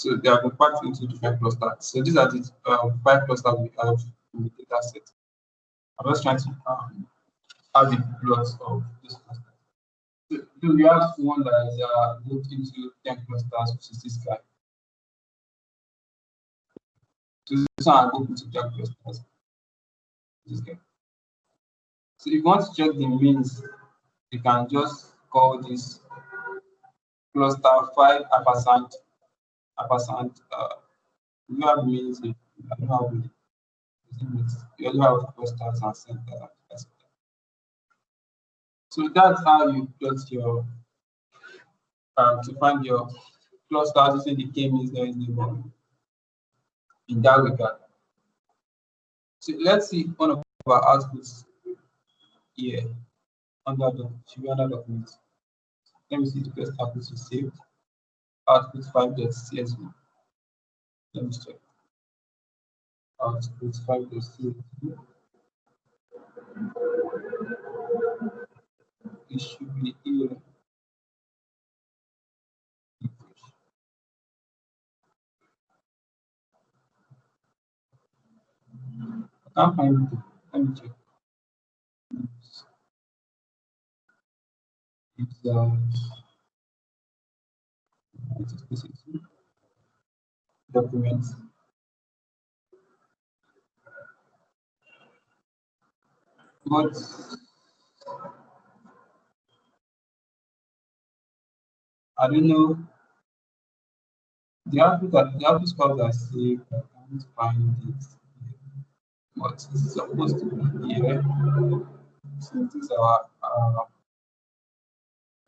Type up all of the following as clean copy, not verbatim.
So they have been packed into different clusters. So these are the 5 clusters we have in the data set. I'm just trying to add the plots of this cluster. So we have one that is grouped into 10 clusters, which is this guy. So this one I grouped into 10 clusters. This guy. So if you want to check the means, you can just call this cluster 5 ampersand. You have means, you don't have means. You only have clusters and centers. So that's how you plot your to find your clusters using the k-means noise neighbor in that regard. So let's see one of our outputs here under the document. Let me see the first output is saved. Output 5.csv. Let me check. Output 5.csv. It should be here. I can't find it. Let me check. It's documents. But I don't know. The output scores are saved. I can't find it. But it's supposed to be here. So this is our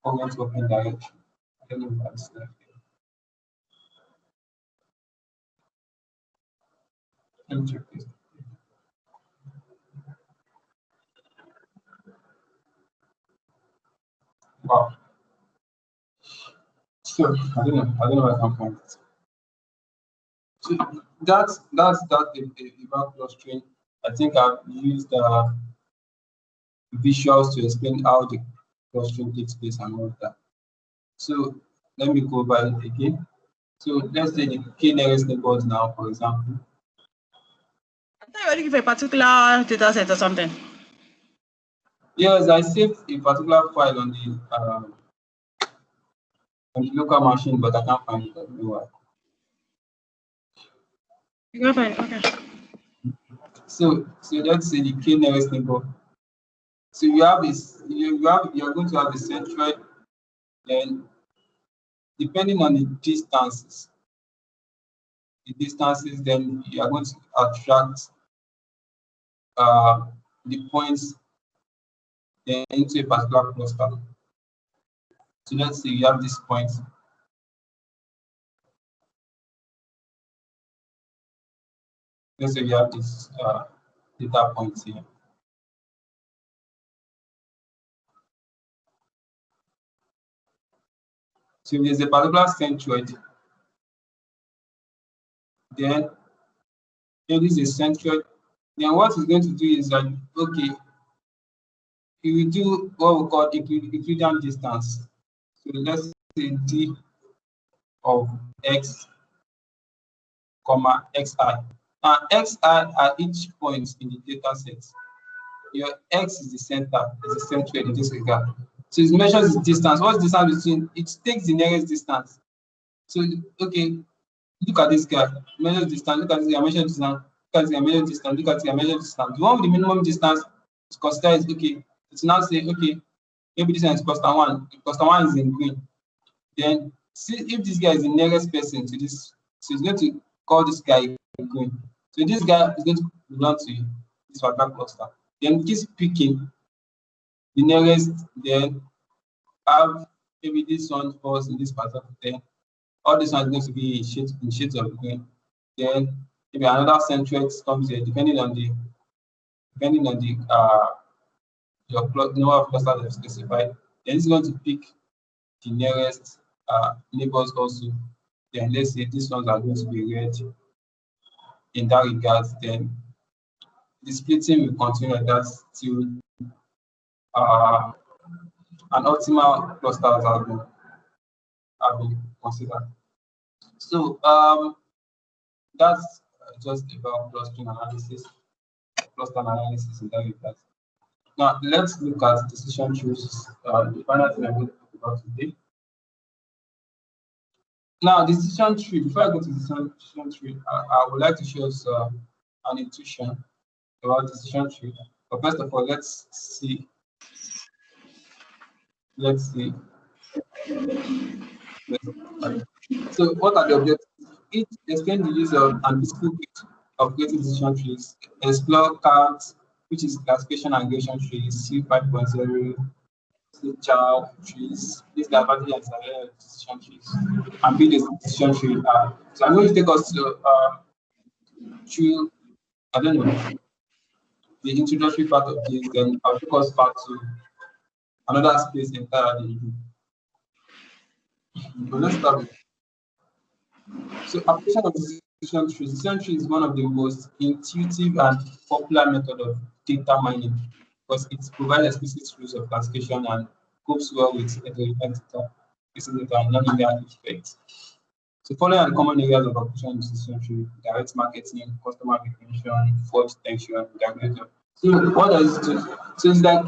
current working direction. I don't know what's left here. Let me check this. Wow. So I don't know where I can find it. So that's about clustering. I think I've used visuals to explain how the clustering takes place and all of that. So let me go over it again. So let's say the k nearest neighbors now, for example. I thought you were looking for a particular data set or something. Yes, I saved a particular file on the local machine, but I can't find it. I don't know why. You can't find it, okay. So let's say the k nearest neighbor. So you have this, you're going to have a centroid, then depending on the distances, then you are going to attract the points then into a particular cluster. So let's say you have this point. Let's say you have this data point here. So if there's a particular centroid, then if this is a centroid, then what it's going to do is that, okay, it will do what we call Euclidean distance. So let's say d of x, comma xi. Now xi are each point in the data set. Your x is the center, is the centroid in this regard. So it measures the distance. What's the distance between? It takes the nearest distance. So okay, look at this guy, measure distance, look at this guy, measure distance, look at this guy, measure distance, look at this guy, measure distance. The one with the minimum distance to consider is okay. It's now say, okay, maybe this one is cluster 1. Cluster 1 is in green. Then see if this guy is the nearest person to this, so it's going to call this guy in green. So this guy is going to belong to this particular cluster. Then keep picking the nearest, then have maybe this one falls in this particular thing. All this one is going to be in shades of green. Then maybe another centroid comes here, depending on the your number of clusters that are specified. Then it's going to pick the nearest neighbors also. Then let's say these ones are going to be red. In that regard, then the splitting will continue like that till an optimal cluster have been considered. So that's just about clustering analysis, cluster analysis in that regard. Now let's look at decision trees. The final thing I'm going to talk about today. Now, decision tree. Before I go to decision tree, I would like to show us an intuition about decision tree. But first of all, let's see. Let's see. So, what are the objectives? It explain the use of and physical ways of creating decision trees. Explore cards, which is classification and aggregation trees. C 5.0. Child trees. These are advantages and decision trees. And build a decision tree. So I'm going to take us to through I don't know the introductory part of this, then I'll focus back to another space entirely. But let's start with so application of decision trees. Decision tree is one of the most intuitive and popular method of data mining because it provides explicit rules of classification and copes well with heterogeneous data, data and nonlinear effects. So following are the common areas of application of decision tree: direct marketing, customer retention, fraud detection, diagnosis. So what does it do? So it's like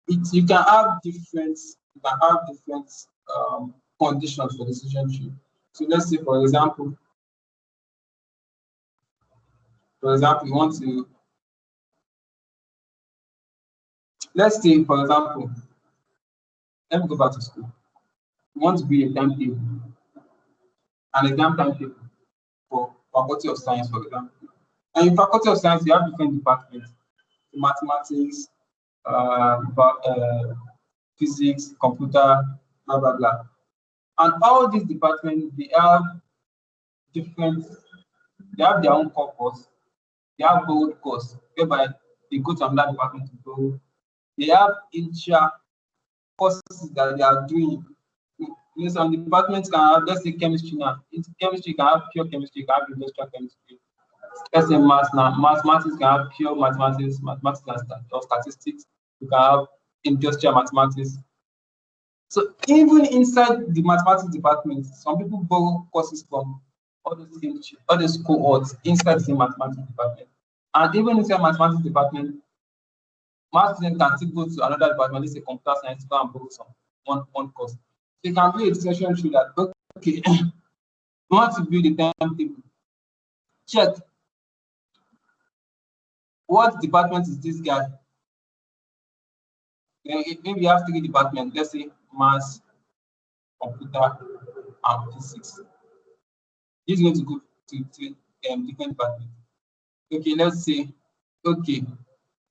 you can have different conditions for decision tree. So let's say for example, you want to let's say for example, let me go back to school. You want to be a timetable, an exam timetable for faculty of science, for example. And in faculty of science, you have different departments: mathematics, physics, computer, blah blah blah. And all these departments different they have their own purpose. They have borrowed course whereby they go to another department to borrow. They have intra courses that they are doing. Some departments can have, let's say, chemistry now. In chemistry, you can have pure chemistry, you can have industrial chemistry. Let's say maths now. Mathematics can have pure mathematics or statistics. You can have industrial mathematics. So even inside the mathematics department, some people borrow courses from all those cohorts inside the same mathematics department. And even inside mathematics department, math students can still go to another department, let's say computer science, to go and borrow some one course. So you can do a discussion through that. Okay, you want to build a timetable. Check what department is this guy. Then maybe you have 3 departments, let's say maths, computer, and physics. He's going to go to different departments. Okay, let's say, okay,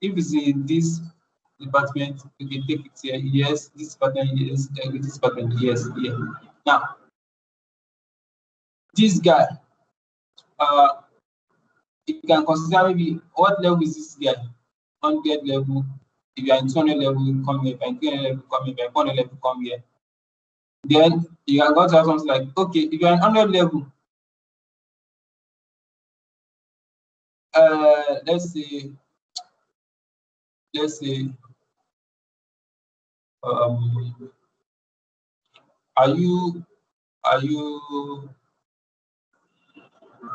if it's in this department, you can take it here, yes, this department, yes, this department, yes, yeah. Now, this guy, you can consider maybe what level is this guy? 100 level. If you are in 200 level, come here. If you are in 300 level, come here. If you are in 400 level, come here. Then you are going to have something like, okay, if you are in 100 level, let's say, are you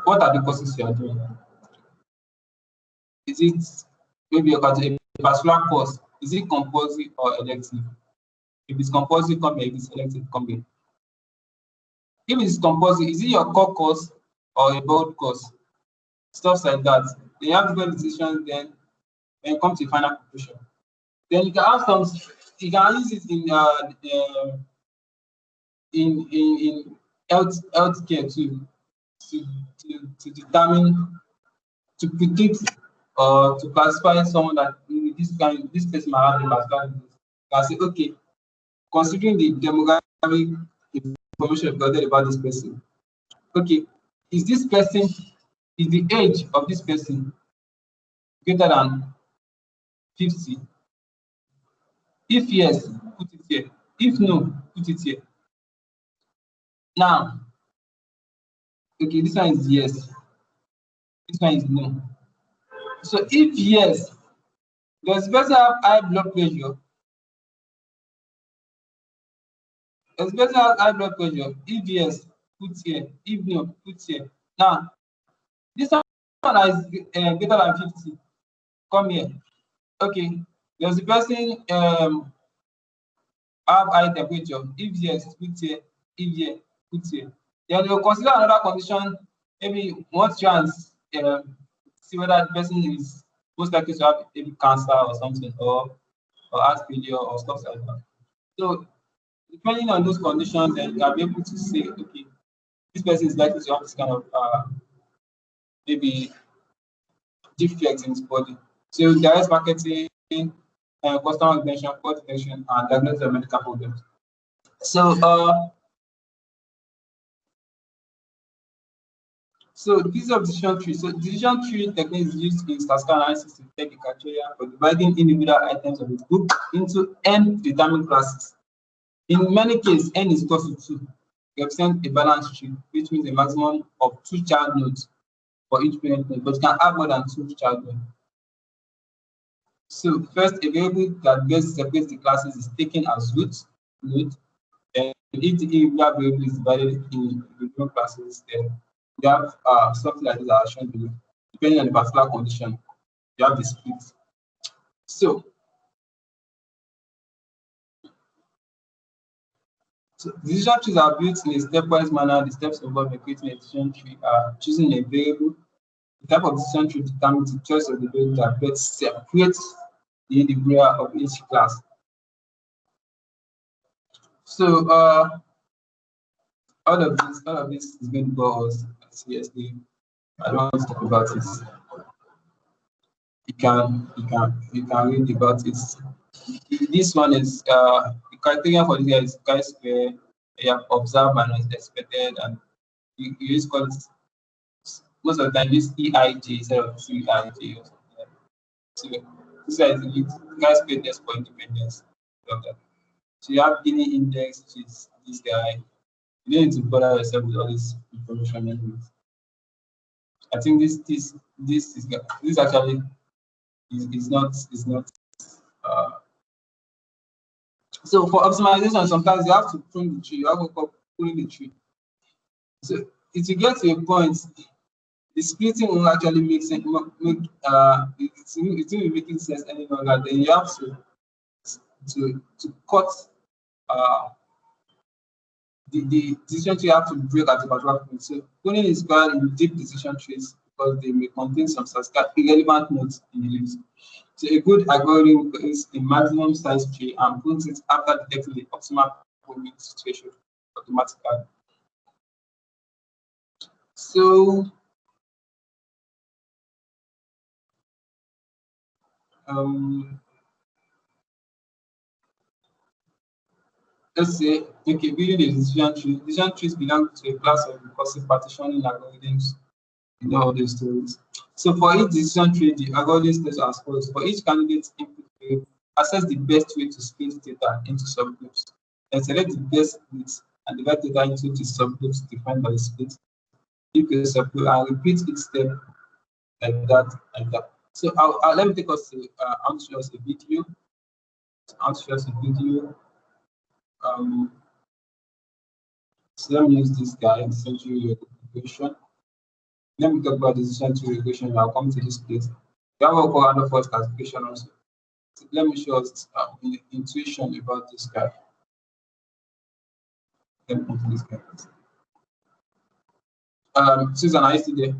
what are the courses you are doing? Is it maybe a particular course? Is it compulsory or elective? If it's compulsory, come here. If it's elective, come here. If it's compulsory, is it your core course or a board course? Stuff like that. Then you have different decisions. Then when it comes to final conclusion, then you can have some. You can use it in healthcare too, to determine, to predict or to classify someone that this person might have a particular disease. You can say, okay, considering the demographic information gathered about this person, okay, is the age of this person greater than 50? If yes, put it here. If no, put it here. Now, okay, this one is yes. This one is no. So if yes, does the person have high blood pressure? Does the person have high blood pressure? If yes, put here. If no, put here. Now, this one that is greater than 50, come here. Okay, does the person have high temperature? If yes, put here. If yes, put here. Then they will consider another condition. Maybe one chance see whether the person is most likely to have maybe cancer or something, or heart failure or stuff like that. So depending on those conditions, then you can be able to say, okay, this person is likely to have this kind of maybe defects in his body. So direct marketing, customer retention, fraud detection, and diagnosis of medical problems. So so this of decision tree. So decision tree technique is used in statistical analysis to detect the criteria for dividing individual items of a group into n determined classes. In many cases, n is equal to 2, represent a balanced tree, which means a maximum of 2 child nodes for each parent node, but you can have more than 2 child nodes. So first, a variable that best separates the classes is taken as root node. And if the individual variable is divided in different classes, then we have something like this as shown below. Depending on the particular condition, you have the split. So, decision trees are built in a stepwise manner. The steps involved in creating a decision tree are choosing a variable. The type of decision tree determines the choice of the variable that best separates the individual of each class. So, all of this is going to bore us seriously. I don't want to talk about it. You can read about it. This one is the criteria for this guy is chi-square. You have observed minus expected, and you use call it most of the time use EIJ instead of CIJ or something like that. So this guy is the chi-square test for independence. So you have Gini index, which is this guy. You don't need to bother yourself with all this information anyways. I think this actually is not uh, so for optimization sometimes you have to prune the tree, you have to call pruning the tree. So if you get to a point, the splitting will actually make sense, it won't be making sense any longer. Then you have to cut uh the decision tree have to break at a particular point. So pruning is required in deep decision trees because they may contain some statistical irrelevant nodes in the list. So a good algorithm creates a maximum size tree and prunes it after detecting the optimal pruning situation automatically. So um, let's say, okay, building a decision tree. Decision trees belong to a class of recursive partitioning algorithms. You know all these stories. So for each decision tree, the algorithm states as follows. For each candidate input variable, assess the best way to split data into subgroups. Then select the best split and divide data into the subgroups defined by the split. You can subgroup and repeat each step like that, like that. So let me take us to I want to show us a video. I want to show us a video. Um, so let me use this guy, century regression. Let me talk about decision tree regression. I'll come to this place. We have what we call random forest classification also. So let me show us intuition about this guy. Let me come to this guy. Susan, are you still there?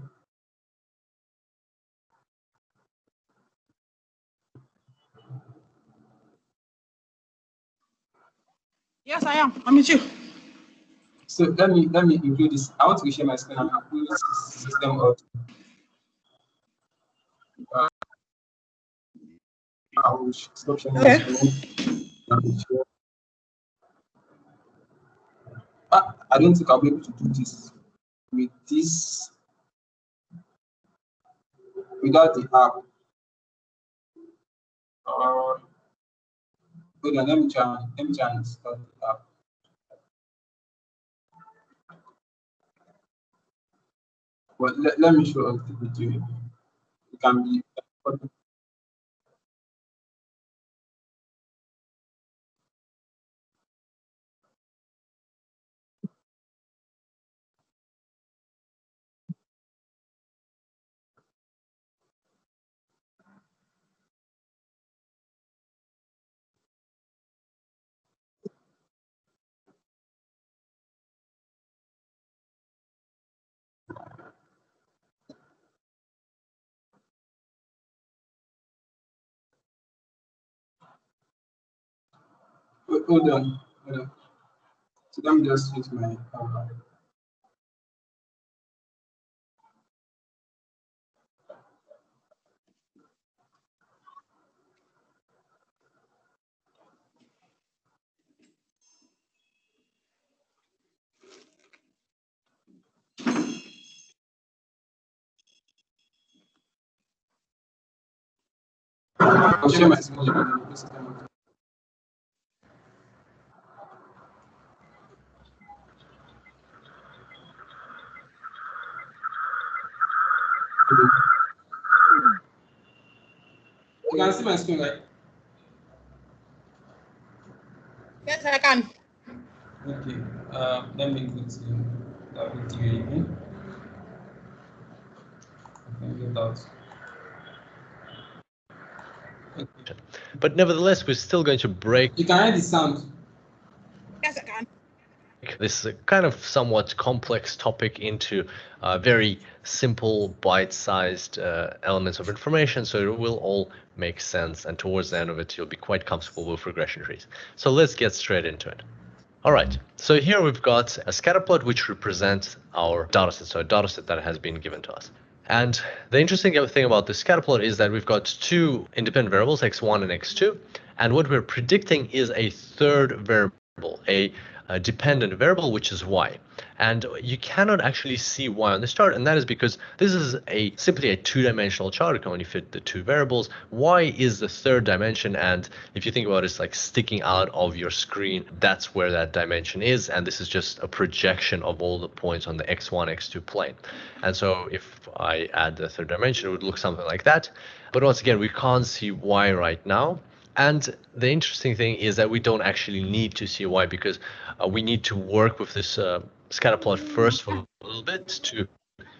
Yes, I am. I'm with you. So let me include this. I want to share my screen and include this system of uh, I will stop sharing my Okay. screen. I don't think I'll be able to do this with this without the app. Hold on, let me try and start the app. But let me show us the video. It can be Hold on. Hold on. So let me just switch my power. I'll share my screen. You can see my screen, right? Yes, I can. Okay. Let me go to that video again. I can get out. Okay. But nevertheless, we're still going to break You can hear the sound. Yes, I can. this kind of somewhat complex topic into very simple, bite-sized elements of information, so it will all make sense, and towards the end of it, you'll be quite comfortable with regression trees. So let's get straight into it. All right, so here we've got a scatter plot which represents our dataset, so a dataset that has been given to us. And the interesting thing about the scatter plot is that we've got two independent variables, x1 and x2, and what we're predicting is a third variable, a dependent variable, which is y. And you cannot actually see y on this chart, and that is because this is simply a two-dimensional chart. You can only fit the two variables. Y is the third dimension, and if you think about it, it's like sticking out of your screen. That's where that dimension is, and this is just a projection of all the points on the x1, x2 plane. And so if I add the third dimension, it would look something like that. But once again, we can't see y right now. And the interesting thing is that we don't actually need to see y because we need to work with this scatter plot first for a little bit to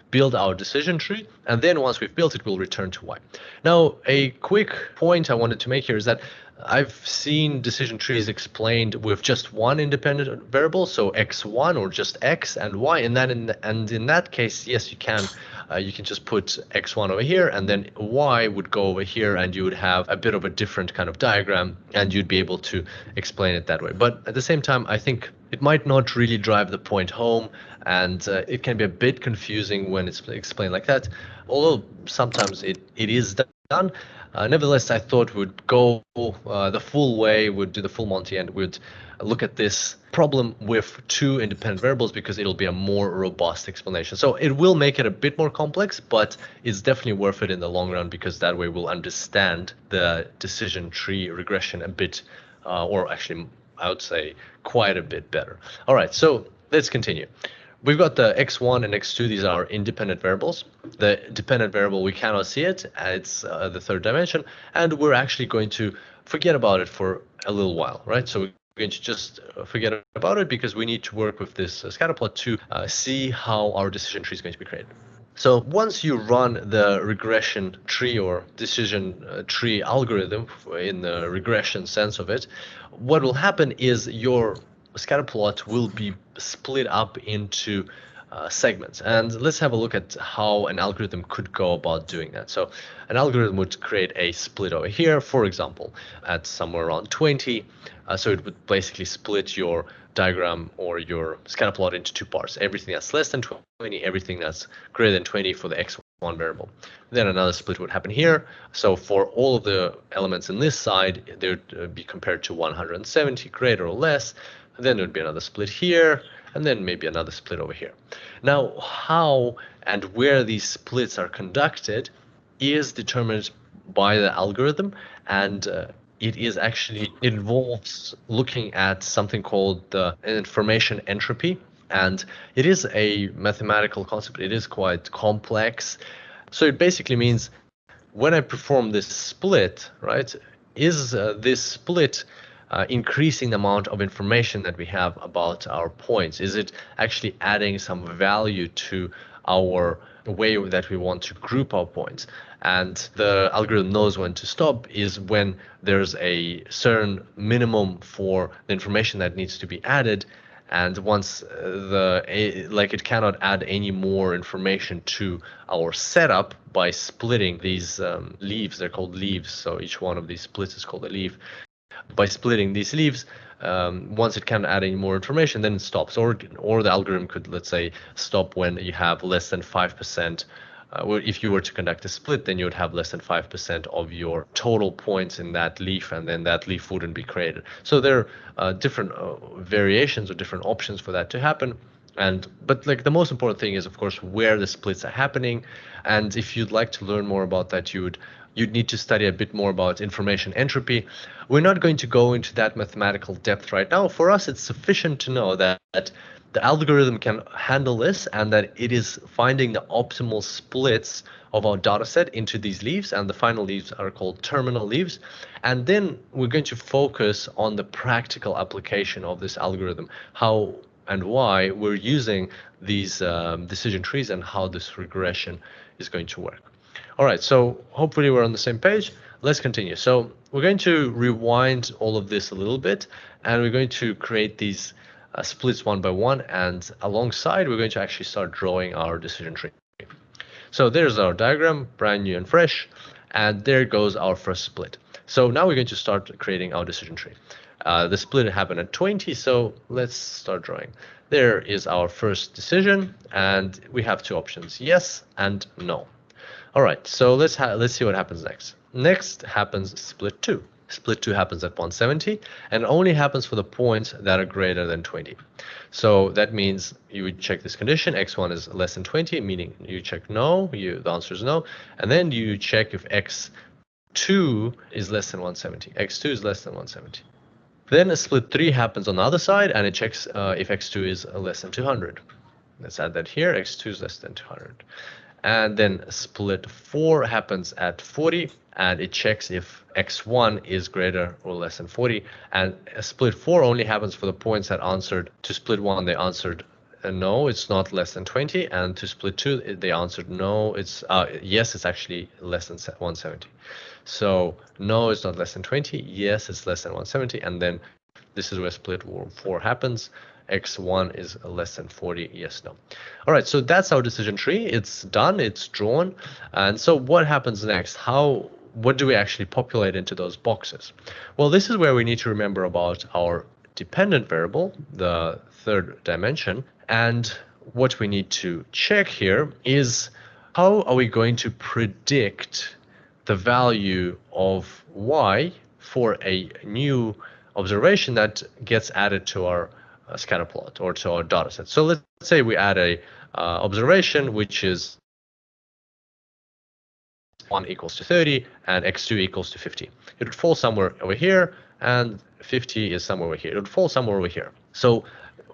build our decision tree, and then once we've built it, we'll return to y. Now, a quick point I wanted to make here is that I've seen decision trees explained with just one independent variable, so x1 or just x and y, and in that case, yes, you can just put x1 over here, and then y would go over here, and you would have a bit of a different kind of diagram, and you'd be able to explain it that way. But at the same time, I think it might not really drive the point home, and it can be a bit confusing when it's explained like that, although sometimes it is done. Nevertheless, I thought we'd go the full way, we'd do the full Monty, and we'd look at this problem with two independent variables because it'll be a more robust explanation. So it will make it a bit more complex, but it's definitely worth it in the long run because that way we'll understand the decision tree regression a bit, or actually I would say quite a bit better. All right, so let's continue. We've got the x1 and x2. These are independent variables. The dependent variable, we cannot see it. It's the third dimension, and we're actually going to forget about it for a little while, right? So we're going to just forget about it because we need to work with this scatter plot to see how our decision tree is going to be created. So once you run the regression tree or decision tree algorithm in the regression sense of it, what will happen is your scatter plot will be split up into segments. And let's have a look at how an algorithm could go about doing that. So an algorithm would create a split over here, for example, at somewhere around 20. So it would basically split your diagram or your scatter plot into two parts: everything that's less than 20, everything that's greater than 20 for the x1 variable. Then another split would happen here. So for all of the elements in this side, they would be compared to 170, greater or less. And then there would be another split here, and then maybe another split over here. Now, how and where these splits are conducted is determined by the algorithm, and it involves looking at something called the information entropy, and it is a mathematical concept. It is quite complex. So it basically means when I perform this split, right, is this split increasing the amount of information that we have about our points? Is it actually adding some value to our way that we want to group our points? And the algorithm knows when to stop is when there's a certain minimum for the information that needs to be added. And once it cannot add any more information to our setup by splitting these leaves. They're called leaves. So each one of these splits is called a leaf. by splitting these leaves, once it can't add any more information, then it stops. Or the algorithm could, let's say, stop when you have less than 5%. If you were to conduct a split, then you would have less than 5% of your total points in that leaf, and then that leaf wouldn't be created. So there are different variations or different options for that to happen. But like the most important thing is, of course, where the splits are happening. And if you'd like to learn more about that, you'd need to study a bit more about information entropy. We're not going to go into that mathematical depth right now. For us, it's sufficient to know that the algorithm can handle this, and that it is finding the optimal splits of our data set into these leaves, and the final leaves are called terminal leaves. And then we're going to focus on the practical application of this algorithm, how and why we're using these decision trees, and how this regression is going to work. All right, so hopefully we're on the same page. Let's continue. So we're going to rewind all of this a little bit, and we're going to create these splits one by one, and alongside we're going to actually start drawing our decision tree. So there's our diagram, brand new and fresh, and there goes our first split. So now we're going to start creating our decision tree. The split happened at 20, so let's start drawing. There is our first decision, and we have two options, yes and no. All right, so let's see what happens next. Next happens split 2. Split 2 happens at 170, and only happens for the points that are greater than 20. So that means you would check this condition, x1 is less than 20, meaning you check no, the answer is no, and then you check if x2 is less than 170. x2 is less than 170. Then a split 3 happens on the other side, and it checks if x2 is less than 200. Let's add that here, x2 is less than 200. And then split 4 happens at 40, and it checks if x1 is greater or less than 40. And split 4 only happens for the points that answered to split 1. They answered no, it's not less than 20, and to split 2 they answered no, it's yes, it's actually less than 170. So no, it's not less than 20, yes, it's less than 170, and then this is where split 4 happens. x1 is less than 40, yes, no. All right, so that's our decision tree. It's done, it's drawn. And so what happens next? What do we actually populate into those boxes? Well, this is where we need to remember about our dependent variable, the third dimension. And what we need to check here is, how are we going to predict the value of y for a new observation that gets added to our scatter plot or to our data set? So let's say we add a observation which is 1 equals to 30 and x2 equals to 50. It would fall somewhere over here, and 50 is somewhere over here. It would fall somewhere over here. So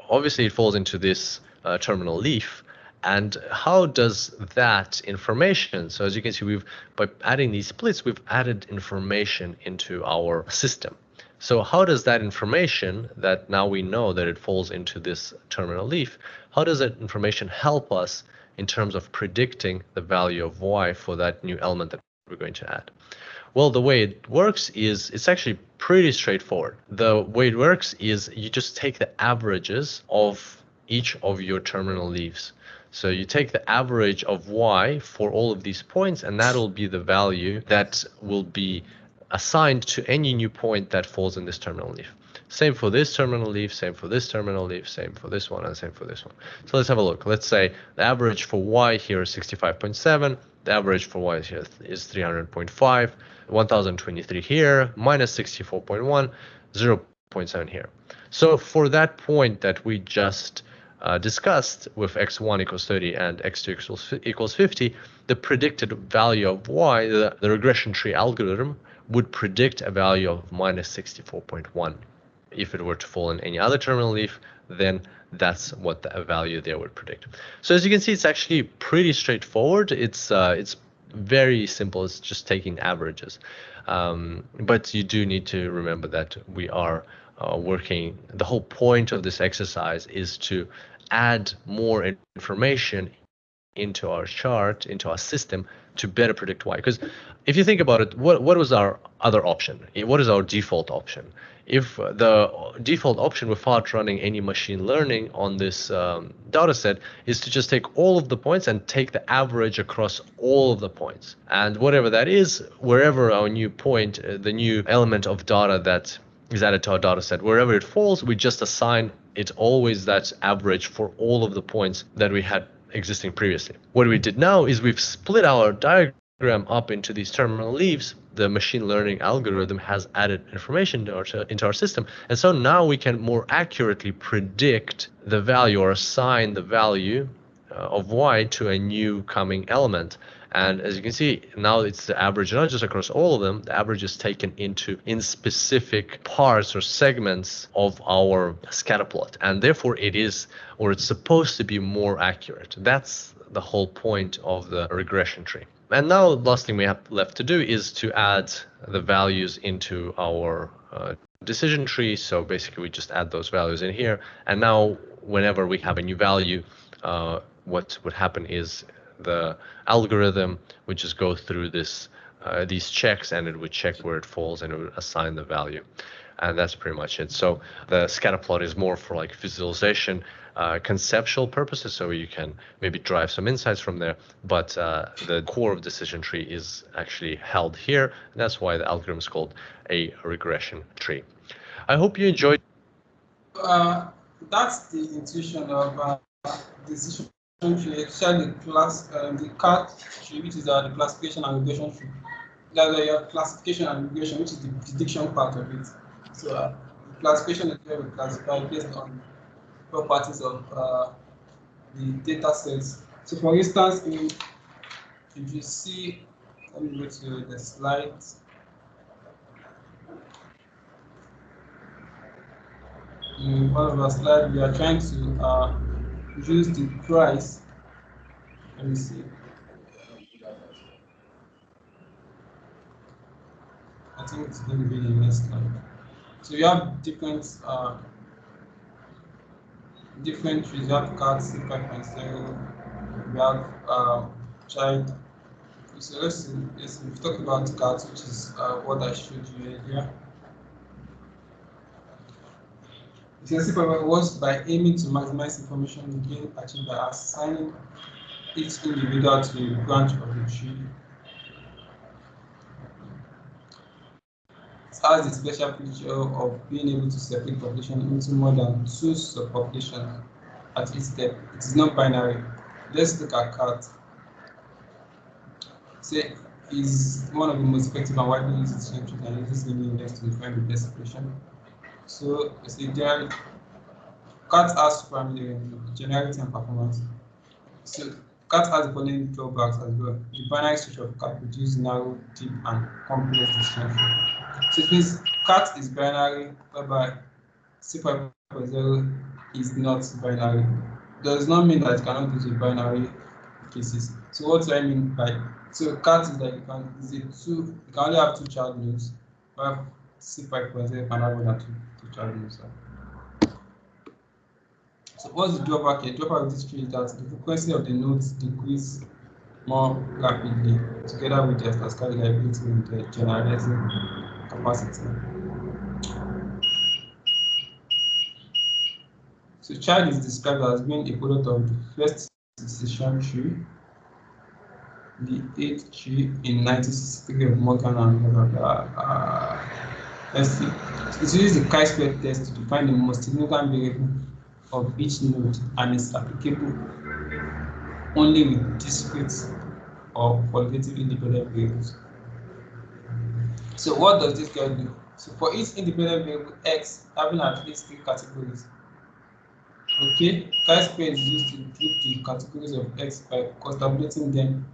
obviously it falls into this terminal leaf. And how does that information, so as you can see, by adding these splits, we've added information into our system. So how does that information, that now we know that it falls into this terminal leaf, how does that information help us in terms of predicting the value of y for that new element that we're going to add? Well, the way it works is, it's actually pretty straightforward. The way it works is you just take the averages of each of your terminal leaves. So you take the average of y for all of these points, and that will be the value that will be assigned to any new point that falls in this terminal leaf. Same for this terminal leaf, same for this terminal leaf, same for this one, and same for this one. So let's have a look. Let's say the average for y here is 65.7, the average for y here is 300.5, 1023 here, minus 64.1, 0.7 here. So for that point that we just discussed with x1 equals 30 and x2 equals 50, the predicted value of y, the regression tree algorithm, would predict a value of minus 64.1. If it were to fall in any other terminal leaf, then that's what the value there would predict. So as you can see, it's actually pretty straightforward. It's very simple. It's just taking averages. But you do need to remember that we are working, the whole point of this exercise is to add more information into our chart, into our system, to better predict y. Because if you think about it, what was our other option? What is our default option? If the default option without running any machine learning on this data set is to just take all of the points and take the average across all of the points. And whatever that is, wherever our new point, the new element of data that is added to our data set. Wherever it falls, we just assign it always that average for all of the points that we had existing previously. What we did now is we've split our diagram up into these terminal leaves. The machine learning algorithm has added information into our system. And so now we can more accurately predict the value or assign the value of y to a new coming element. And as you can see, now it's the average, not just across all of them, the average is taken in specific parts or segments of our scatter plot. And therefore it is, or it's supposed to be more accurate. That's the whole point of the regression tree. And now the last thing we have left to do is to add the values into our decision tree. So basically we just add those values in here. And now whenever we have a new value, what would happen is the algorithm would just go through these checks, and it would check where it falls and it would assign the value. And that's pretty much it. So the scatter plot is more for like visualization, conceptual purposes, so you can maybe drive some insights from there. But the core of decision tree is actually held here. And that's why the algorithm is called a regression tree. I hope you enjoyed. That's the intuition of decision tree, especially the CAT tree, which is the classification and regression tree. That's why you have classification and regression, which is the prediction part of it. So the classification is where we classify based on properties of the data sets. So for instance, if you see, let me go to the slides. In one of our slides, we are trying to use the price. Let me see. I think it's going to be the next slide. So you have different trees. You have cards, 5.0. We have child. So let's see. We've talked about cards, which is what I showed you earlier. Essentially, was by aiming to maximize information gain achieved by assigning each individual to a branch of the tree. It has the special feature of being able to separate population into more than 2 subpopulations at each step. It is not binary. Let's look at cat. Say is one of the most effective and widely used decision trees and uses linear index to define the best solution. So it's a general cat has primary generality and performance. So cat has the following drawbacks as well. The binary structure of cat produces narrow, deep, and complex decision trees. So it means cat is binary, whereby C5.0 is not binary. Does not mean that it cannot do the binary cases. So what do I mean by so cat is like you can only have 2 child nodes, while C5.0 can have more than two child nodes. So what's the drawback here? The drawback of this tree is that the frequency of the nodes decrease more rapidly, together with the statistical reliability in the generalizing capacity. So child is described as being a product of the first decision tree, the 8th tree in 1963 of Morgan and blah, blah, blah. Let's see. It uses the chi-square test to define the most significant variable of each node and is applicable only with discrete or qualitative independent variables. So what does this guy do? So for each independent variable x having at least 3 categories, okay, chi-square is used to group the categories of x by concatenating them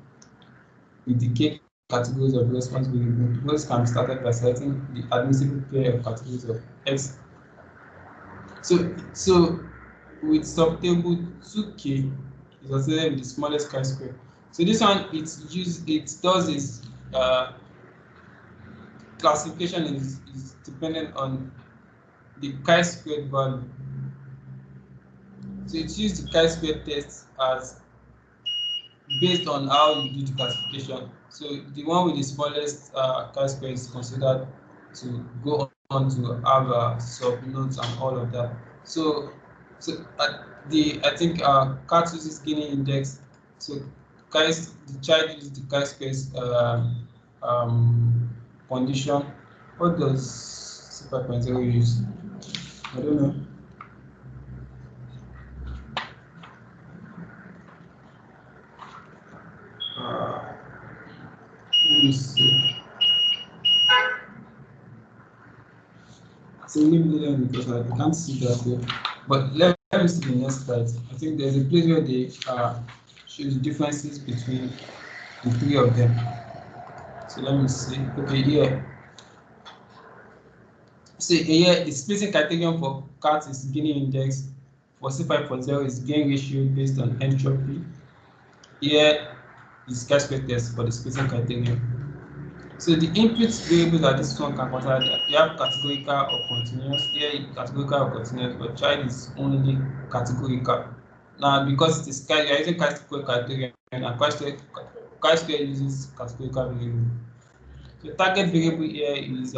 with the k categories of response variable. Those can be started by citing the admissible pair of categories of x. So with subtable 2k is associated with the smallest chi-square. So this one it does is classification is dependent on the chi-squared value. So it's used the chi-square test as based on how you do the classification. So the one with the smallest chi-square is considered to go on to have sub-nodes and all of that. So I think cat uses Gini index. So the child uses the chi-square condition. What does 5.0 use. I don't know. Let me see. So leave it there because I can't see that here. But let me see the next slide. I think there's a place where they show the differences between the three of them. So let me see. Okay, here. So here the splitting criterion for CAT is Gini index. For C5.0 is gain ratio based on entropy. Here is chi-square test for the splitting criterion. So the input variables that this one can consider, you have categorical or continuous. Here categorical or continuous, but child is only categorical. Now because it is you are using chi-square criterion and chi-square uses categorical variable. So target variable here is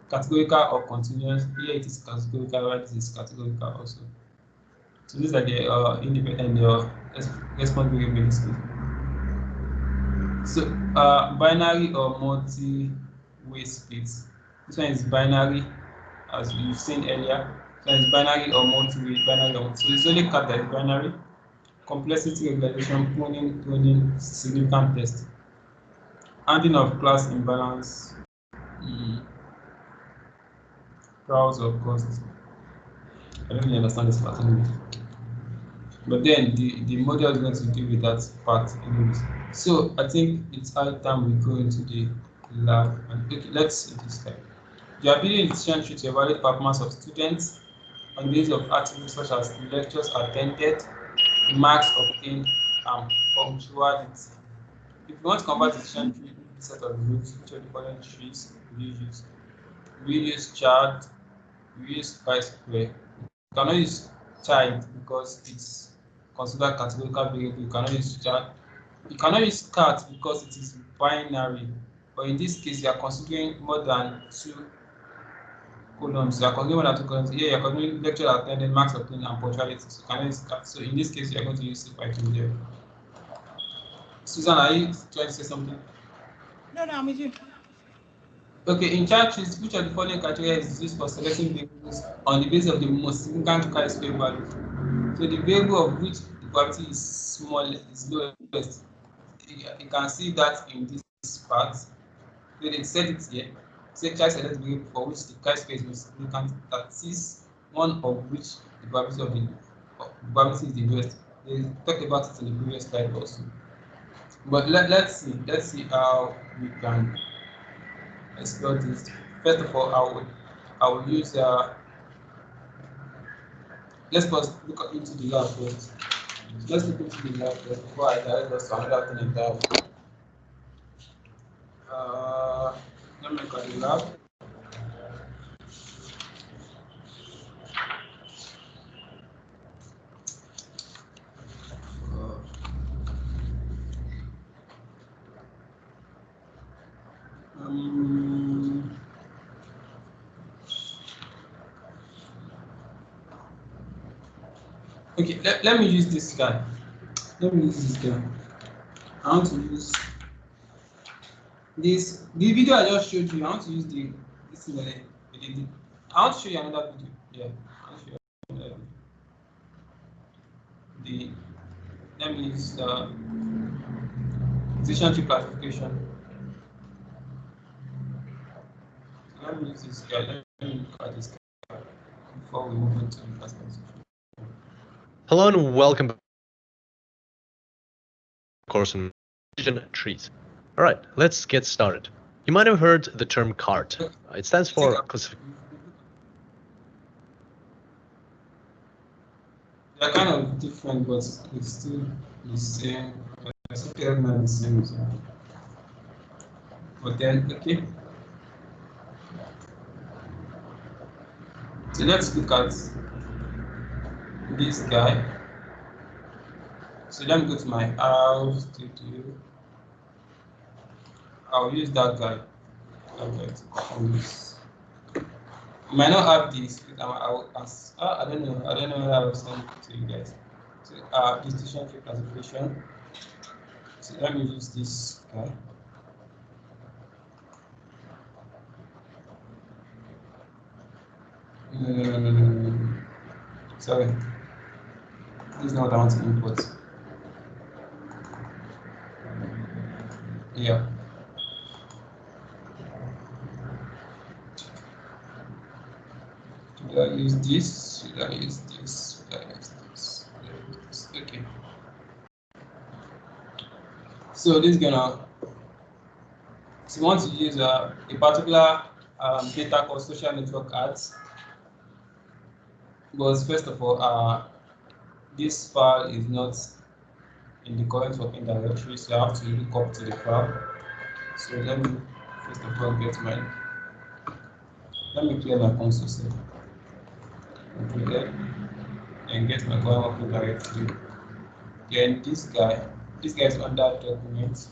categorical or continuous. Here it is categorical, right? This is categorical also. So these are the independent response variables. So binary or multi-way splits. This one is binary, as we've seen earlier. So it's binary or multi-way, binary or so it's only CAT that is binary. Complexity regularization, pruning, significant test. Handling of class imbalance, browse of cost. I don't really understand this part anyway. But then the model is going to deal with that part anyways. So I think it's high time we go into the lab and okay, let's see this slide. The ability in decision tree to evaluate performance of students on the basis of attributes such as lectures attended, marks obtained, and punctuality. If you want to convert the decision tree into a set of rules, which of the following trees will you use? We use child, we use chi-square. You cannot use child because it's considered categorical variable. You cannot use child. You cannot use CAT because it is binary. But in this case, you are considering more than two columns. You are considering more than two columns. Here, you are considering lecture attended, marks obtained, and punctuality. So you cannot use CAT. So in this case, you are going to use C5.0. Susan, are you trying to say something? No, I'm with you. Okay, in chart trees, which of the following criteria is used for selecting variables on the basis of the most significant chi-square value? So the variable of which the probability is smallest, is lowest. You can see that in this part. So they said it here. Say chi-select variable for which the chi-square is most significant. That is one of which the probability is the lowest. They talked about it in the previous slide also. But let's see how we can explore this. First of all, I will use let's first look into the lab first. So let's look into the lab first before I direct us to another thing entirely. Let me look at the lab. Okay, let me use this guy. Let me use this guy. I want to use this. The video I just showed you, I want to use this thing that I did. I want to show you another video. Yeah, I want to show you another video. Let me use decision tree classification. So let me use this guy. Let me look at this guy before we move into the classification. Hello and welcome back to the course on decision trees. All right, let's get started. You might have heard the term CART. It stands for classification. They're kind of different, but it's still the same. It's still not the same. But then, okay. So let's look at this guy. So let me go to my house studio. I'll use that guy. Okay, to perform this. I might not have this. I don't know. I don't know how I will send it to you guys. So decision tree classification. So let me use this guy. Sorry, this is not what I want to input. Yeah. Should I use this? Should I use this? Should I use this? Should I use this? Okay. So this is gonna. So we want to use a particular data called social network ads. Because first of all, this file is not in the current working directory, so I have to look up to the file. So let me first of all let me clear my console set. Okay, then and get my current working directory. Then this guy is under documents.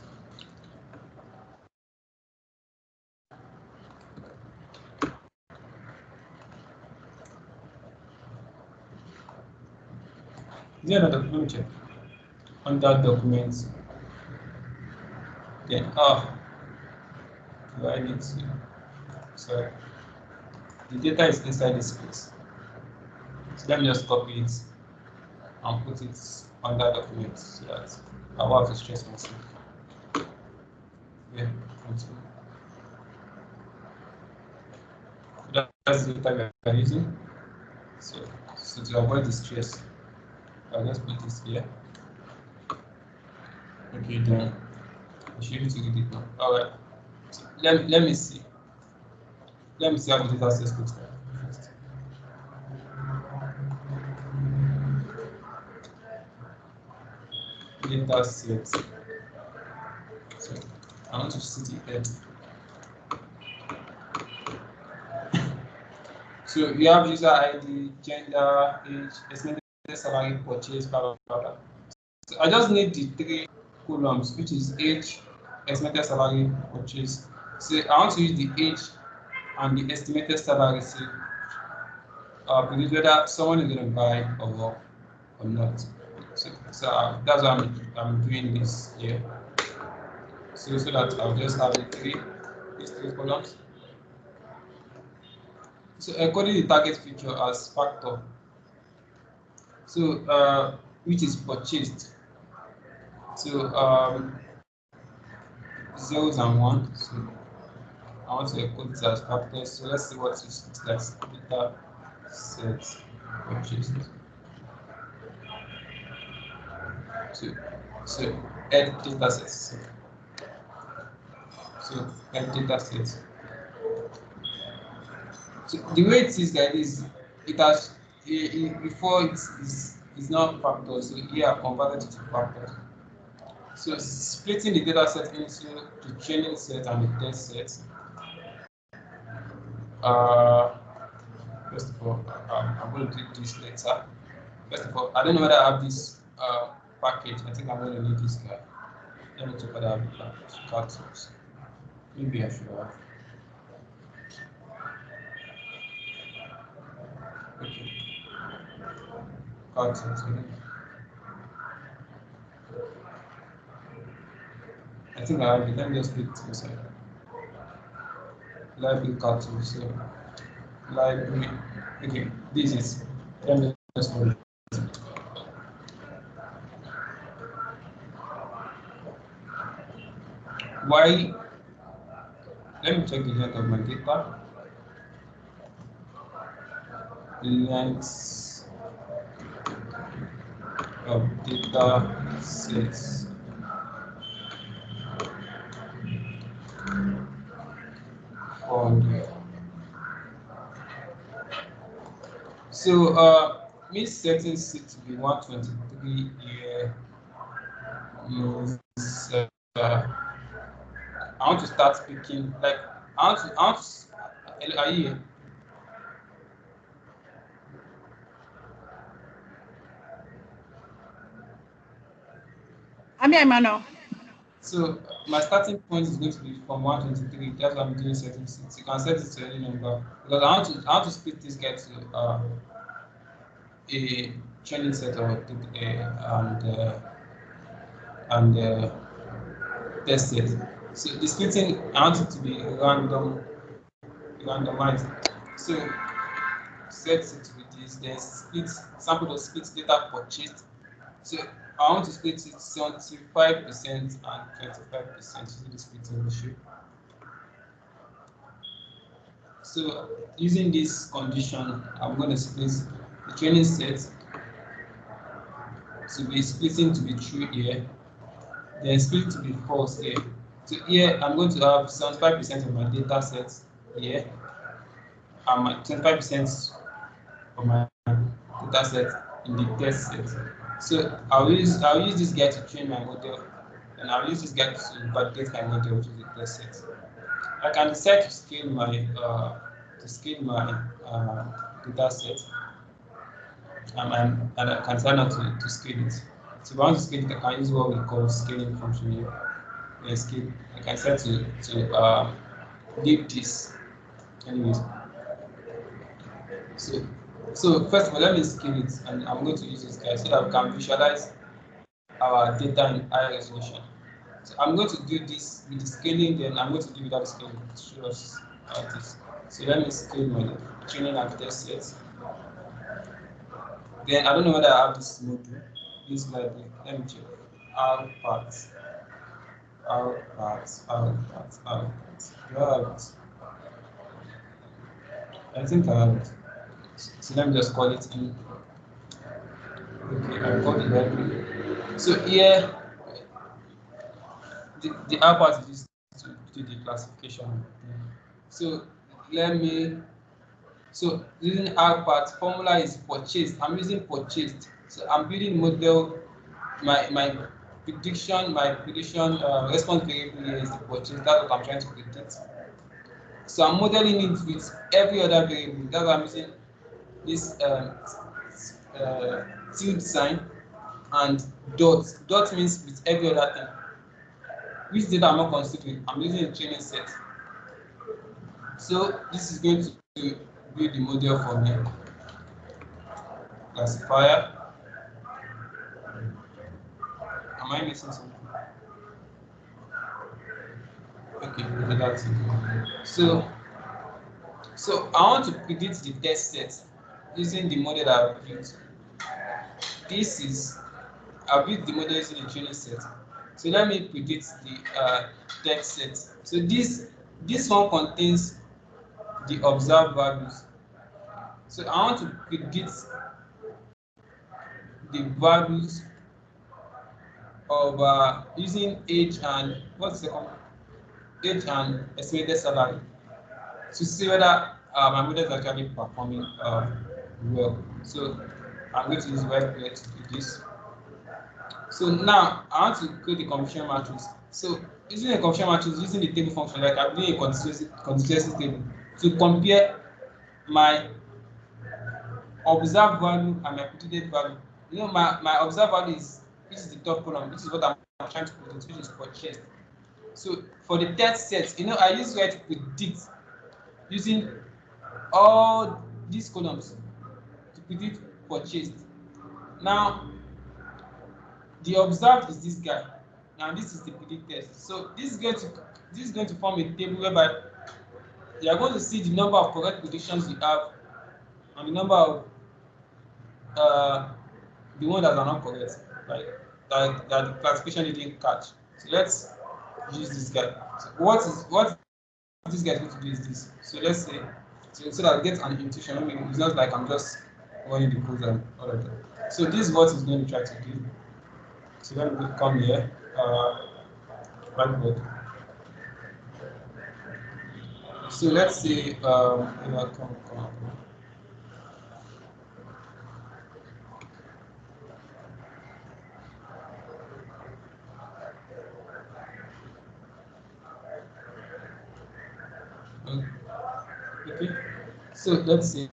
Is there another document? Check. Under documents. Then do I need to? Sorry, the data is inside this space. So let me just copy it and put it under documents so that I won't have to stress myself. Yeah, continue. That's the data we are using. So to avoid the stress, I'll just put this here. Okay, then I should be able to read it now. All right. So let me see. Let me see how the data set looks like first. Data set. So I want to see the head. So you have user ID, gender, age, estimated salary, purchase, blah blah blah. So I just need the 3 columns, which is age, estimated salary, purchase. So I want to use the age and the estimated salary. So because whether someone is going to buy or not. So that's why I'm doing this here. So that I'll just have these 3 columns. So according to the target feature as factor. So which is purchased. So zeros and ones. So I want to encode this as factors. So let's see what is that's data set purchased. So add data sets. So add data sets. So the way it is like this, it has before it's not factors. So here I converted it to factors. So splitting the data set into the training set and the test set. First of all, I'm going to do this later. First of all, I don't know whether I have this package. I think I'm going to need this guy. Let me check whether I have the package. Cartoons. Maybe I should have. Okay. Cartoons. I think I have it. Let me just click inside. Library cartoons. So library. Okay. This is. Let me just hold it. Why? Let me check the length of my data. Length of data sets. So me setting it to be 123 here means I want to start speaking like I want to are you here? I'm here, Emmanuel. So my starting point is going to be from 123. That's why I'm doing setting 6. You can set it to any number because I want to split this guy to a training set of and test set. So the splitting I want it to be randomized. So set it with this, then split sample of split data purchased. So I want to split it 75% and 25% using the splitting ratio. So using this condition, I'm going to split the training set to be splitting to be true here, then split to be false here. So here I'm going to have 75% of my data set here, and my 25% of my data set in the test set. So I'll use this guy to train my model, and I'll use this guy to validate my model to the test set. I can decide to scale my data set, and I can decide not to scale it. So if I want to scale it, I can use what we call scaling function here. Scale. I can set to leave this. Anyways, so first of all, let me scale it, and I'm going to use this guy so that we can visualize our data in high resolution. So I'm going to do this with the scaling, then I'm going to do without the scaling to show us how it is. So let me scale my training and test set. Then I don't know whether I have this module, this library. Let me check. R parts. Do I have it? I think I have it. So let me just call it in. Okay, I call the library. So here, the R part is used to do the classification. So so using R part, formula is purchased. I'm using purchased. So I'm building model. My prediction response variable here is the purchase. That's what I'm trying to predict. So I'm modeling it with every other variable. That's why I'm using this tilde sign and dot. Dot means with every other thing. Which data I'm not considering? I'm using a training set. So this is going to build the model for me. Classifier. Am I missing something? Okay, that's it. So I want to predict the test set using the model that I've built. I built the model using the training set. So let me predict the test set. So this one contains the observed values. So I want to predict the values of using age and age and estimated salary to see whether my model is actually performing well. So I'm going to use white plate to do this. So now I want to create a confusion matrix. So using a confusion matrix, using the table function, like I'm doing a constituency table to compare my observed value and my predicted value. You know, my observed value is the top column. This is what I'm trying to predict, which is purchased. So for the test set, I use where to predict using all these columns to predict purchased. Now the observed is this guy. Now this is the predicted. So this is going to form a table whereby you are going to see the number of correct predictions you have and the number of the ones that are not correct, like that the classification didn't catch. So let's use this guy. So what this guy is going to do is this. So let's say so that I get an intuition. I mean, it's not like I'm just running the code and all of that. So this is what it's going to try to do. So let me come here. Whiteboard. So let's say come. Okay. So let's say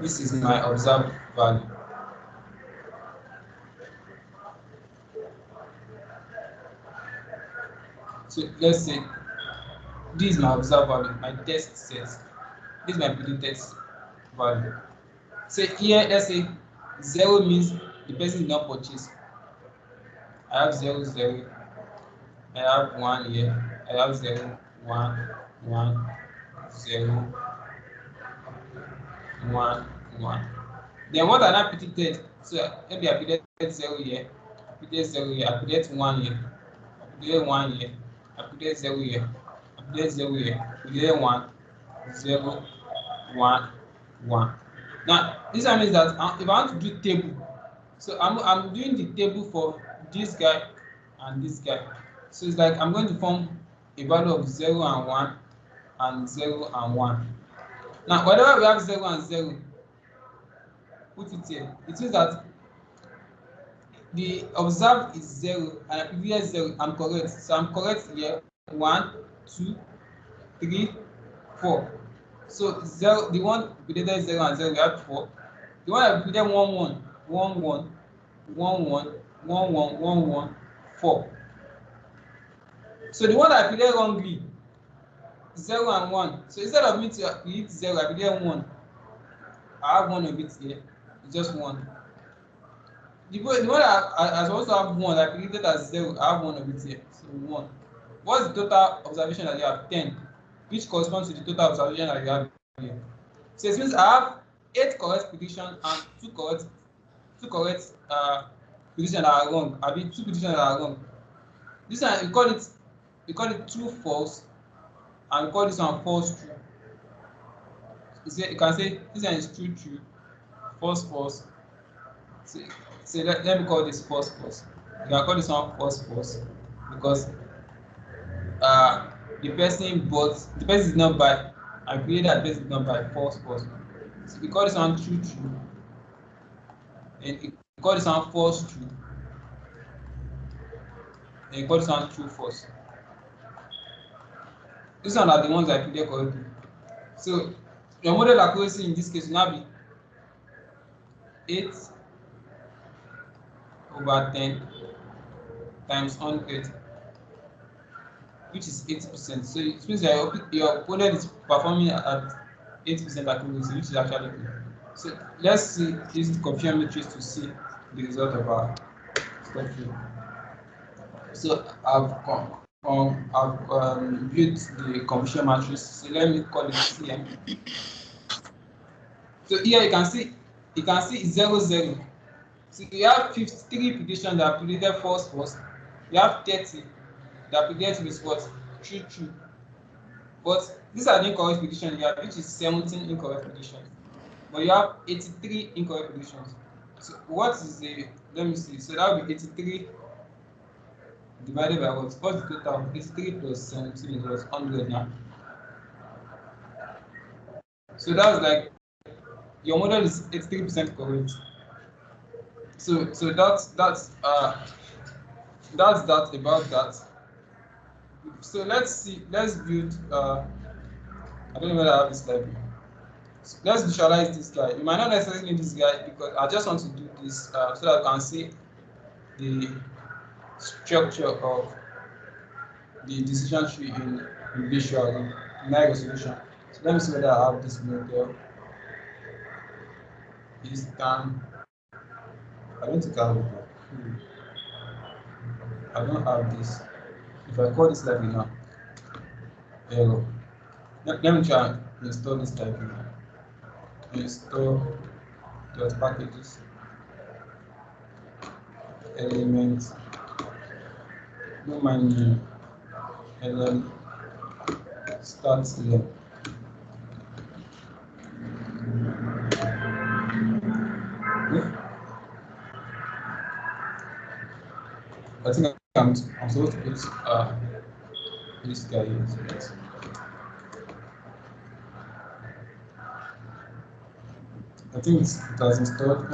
this is my observed value. So let's say this is my observed value, my test set. This is my predicted value. So here, let's say 0 means the person did not purchase. I have 0, 0. I have 1 here. I have 0, 1, 1, 0. 1, 1. Then what I now predicted, so maybe I predicted 0 here, I predicted 0 here, I predicted 1 here, I predicted 1 here, I predicted 0 here, I predicted 0 here, I predicted 1, 0, 1, 1. Now this means that if I want to do table, so I'm doing the table for this guy and this guy. So it's like I'm going to form a value of 0 and 1 and 0 and 1. Now whenever we have 0 and 0, put it here. It means that the observed is 0 and the previous 0. I'm correct. So I'm correct here. 1, 2, 3, 4. So 0, the one predicted 0 and 0, we have 4. The one that predicted 1, 1, 1, 1, 1, 1, 1, 1, 1, 1, 4. So the one that I predicted wrongly, 0 and 1. So instead of me to predict 0, I predicted 1. I have 1 of it here. It's just 1. The one that I also have 1, I predicted as 0. I have 1 of it here. So 1. What's the total observation that you have? 10, which corresponds to the total observation that you have here. So it means I have 8 correct predictions and 2 correct predictions that are wrong. I mean 2 predictions that are wrong. This one we call it true false, and we call this one false true. You can say this one is true true, false false. So let me call this false false. You can call this one false false because the person did not buy. I created that the person did not buy. False false. So we call this one true true, and we call this one false true, and we call this one true false. These one are the ones I created correctly. So your model accuracy in this case will now be 8 over 10 times 100, which is 80%. So it means that your opponent is performing at 80% accuracy, which is actually good. So let's see this confusion matrix to see the result of our study. So I've built the confusion matrix. So let me call it CM. So here you can see it's 0 0. So you have 53 predictions that are predicted false false. You have 30 that predicted with what? True true. But these are the incorrect predictions you have, which is 17 incorrect predictions. But you have 83 incorrect predictions. So what is the, let me see, so that will be 83 divided by what? What's the total? 83 plus 17 is what? 100 now. So that's like your model is 83% correct. So that's that about that. So let's build I don't know whether I have this library. So let's visualize this guy. You might not necessarily need this guy because I just want to do this so that I can see the structure of the decision tree in visual in high resolution. So let me see whether I have this model. This time I don't think I have it. I don't have this. If I call this library now, error. Let me try and install this library now. Install .packages elements no my name lm start here. I think I'm supposed to put this guy here. I think it has installed.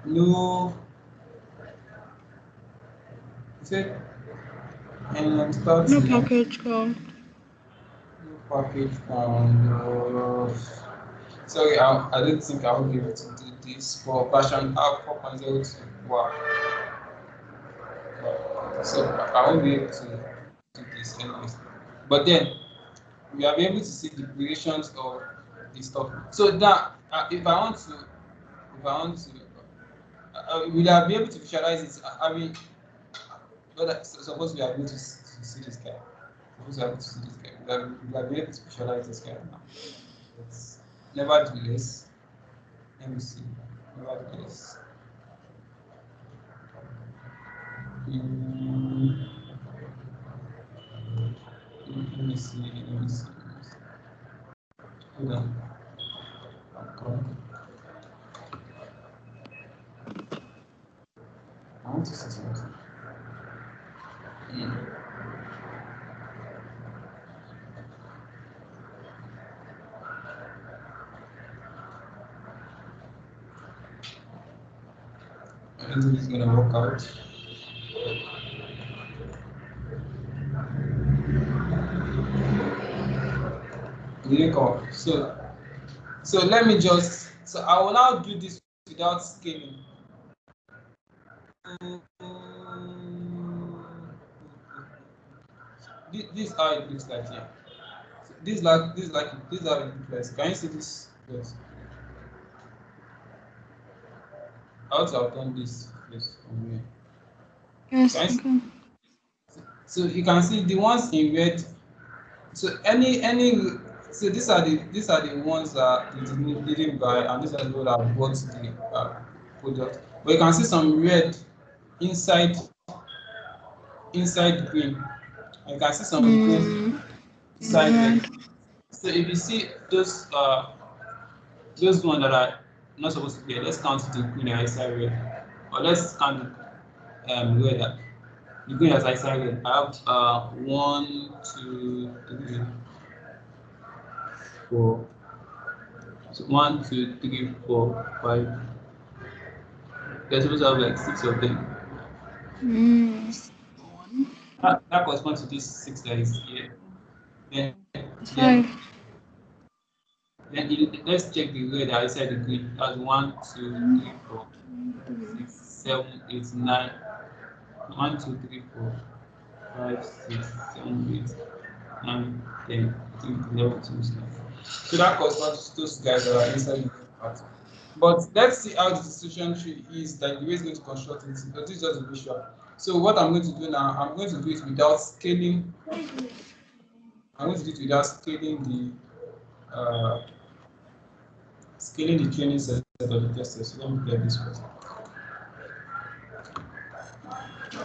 No. Is it? And start No here. package found. No package found. No. Sorry, I don't think I will be able to do this for version 4.02. Wow. So I won't be able to do this anyways. But then we are able to see the variations of the stuff. So that if I want to, will I be able to visualize it? I mean, suppose we are able to see this guy. Suppose we are able to see this guy. Will I be able to visualize this guy now? But nevertheless, let me see. Nevertheless, let me see. Hold on. I want to see something. I don't think it's gonna work out. Unicorn. So let me just. So I will now do this without scaling. This is how it looks like here. So this are the place. Can you see this place? I ought to have done this place from here. Yes. Can you see? Okay. So you can see the ones in red. So so these are the ones that you didn't buy, and these are the ones that bought the product. But you can see some red inside the green. And you can see some green inside red. So if you see those ones that are not supposed to be here, let's count the green that are inside red, or let's count red that the green that are inside red. I have 1, 2, 3, 4. So 1, 2, 3, 4, 5. You're supposed to have like 6 of them. That corresponds to this 6 that is here. Then let's check the red that is inside the green. That's 1, 2, 3, 4, 6, 7, 8, 9. 1, 2, 3, 4, 5, 6, 7, 8, 9, 10, 11, 12. So that corresponds to those guys that are inside the part. But let's see how the distribution tree is, like the way it's going to construct it, because this is just a visual. So what I'm going to do now, I'm going to do it without scaling. I'm going to do it without scaling the training set of the tester. So let me get this first.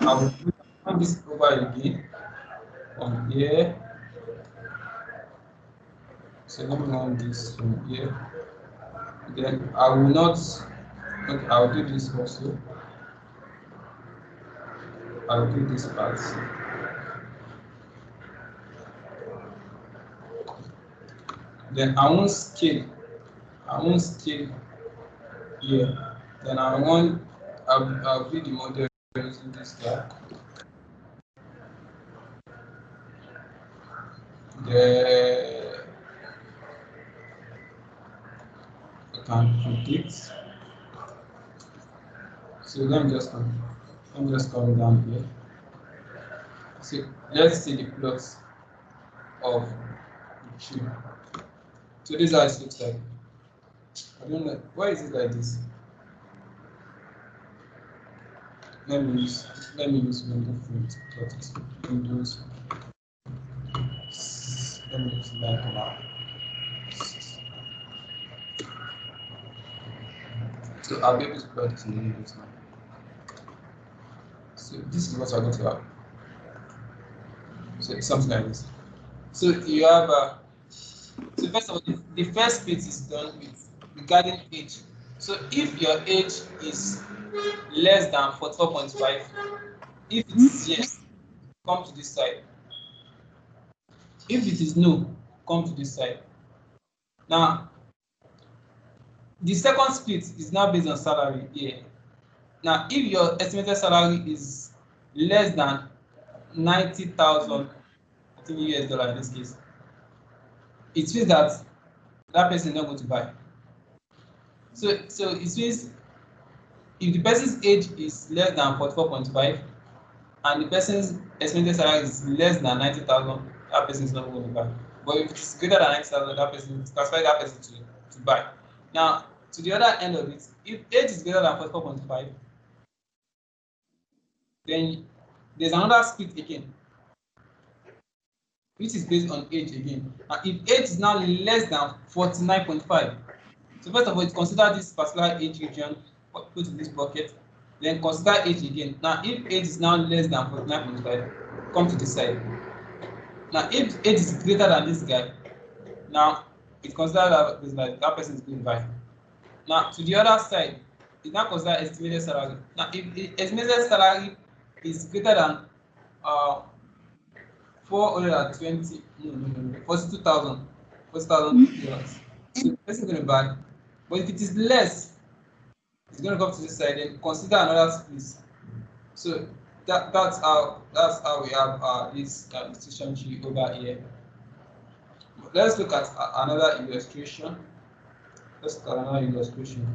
I will run this over again from here. So let me run this from here. Then I will not. Okay, I'll do this also. I'll do this part. Then I won't scale. Here. Then I'll build the model using this guy. Then I can predict. So let me just come down here. So let's see the plots of the tree. So this is how it looks like. I don't know why is it like this. Let me use window frame to plot it. Windows. Let me use like now. So I'll be able to plot it in the windows now. So this is what I'm going to have. So it's something like this. So you have so first of all, the first bit is done with regarding age. So if your age is less than 44.5, if it is yes, come to this side. If it is no, come to this side. Now, the second split is now based on salary here. Now, if your estimated salary is less than 90,000, I think US dollar in this case, it means that person is not going to buy. So it means if the person's age is less than 44.5 and the person's estimated salary is less than 90,000, that person is not going to buy. But if it's greater than 90,000, that person classify that person to buy. Now, to the other end of it, if age is greater than 44.5, then there's another split again, which is based on age again. Now, if age is now less than 49.5, so first of all, consider this particular age region, put in this bucket, then consider age again. Now, if age is now less than 49.5, come to this side. Now, if age is greater than this guy, now it's considered that person is going by. Now, to the other side, it's now considered estimated salary. Now, if estimated salary is greater than 420, 42,000, $40,000. So the person is going to buy. But if it is less, it's going to come to this side and consider another space. So that's how we have this decision tree over here. Let's look at another illustration. Let's look at another illustration.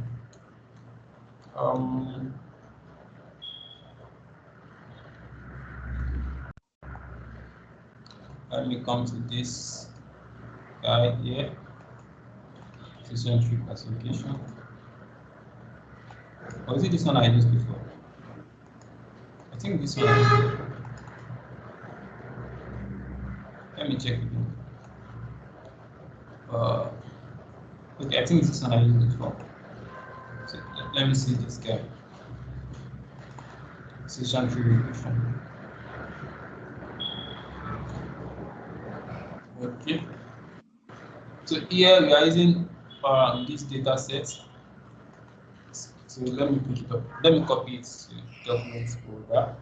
Let me come to this guy here. Decision tree classification. Or is it this one I used before? I think this one I used before. Let me check again. Okay, I think this one I used before. So let me see this guy. Decision tree regression. Okay. So here we are using this data set. So let me pick it up. Let me copy it to documents folder.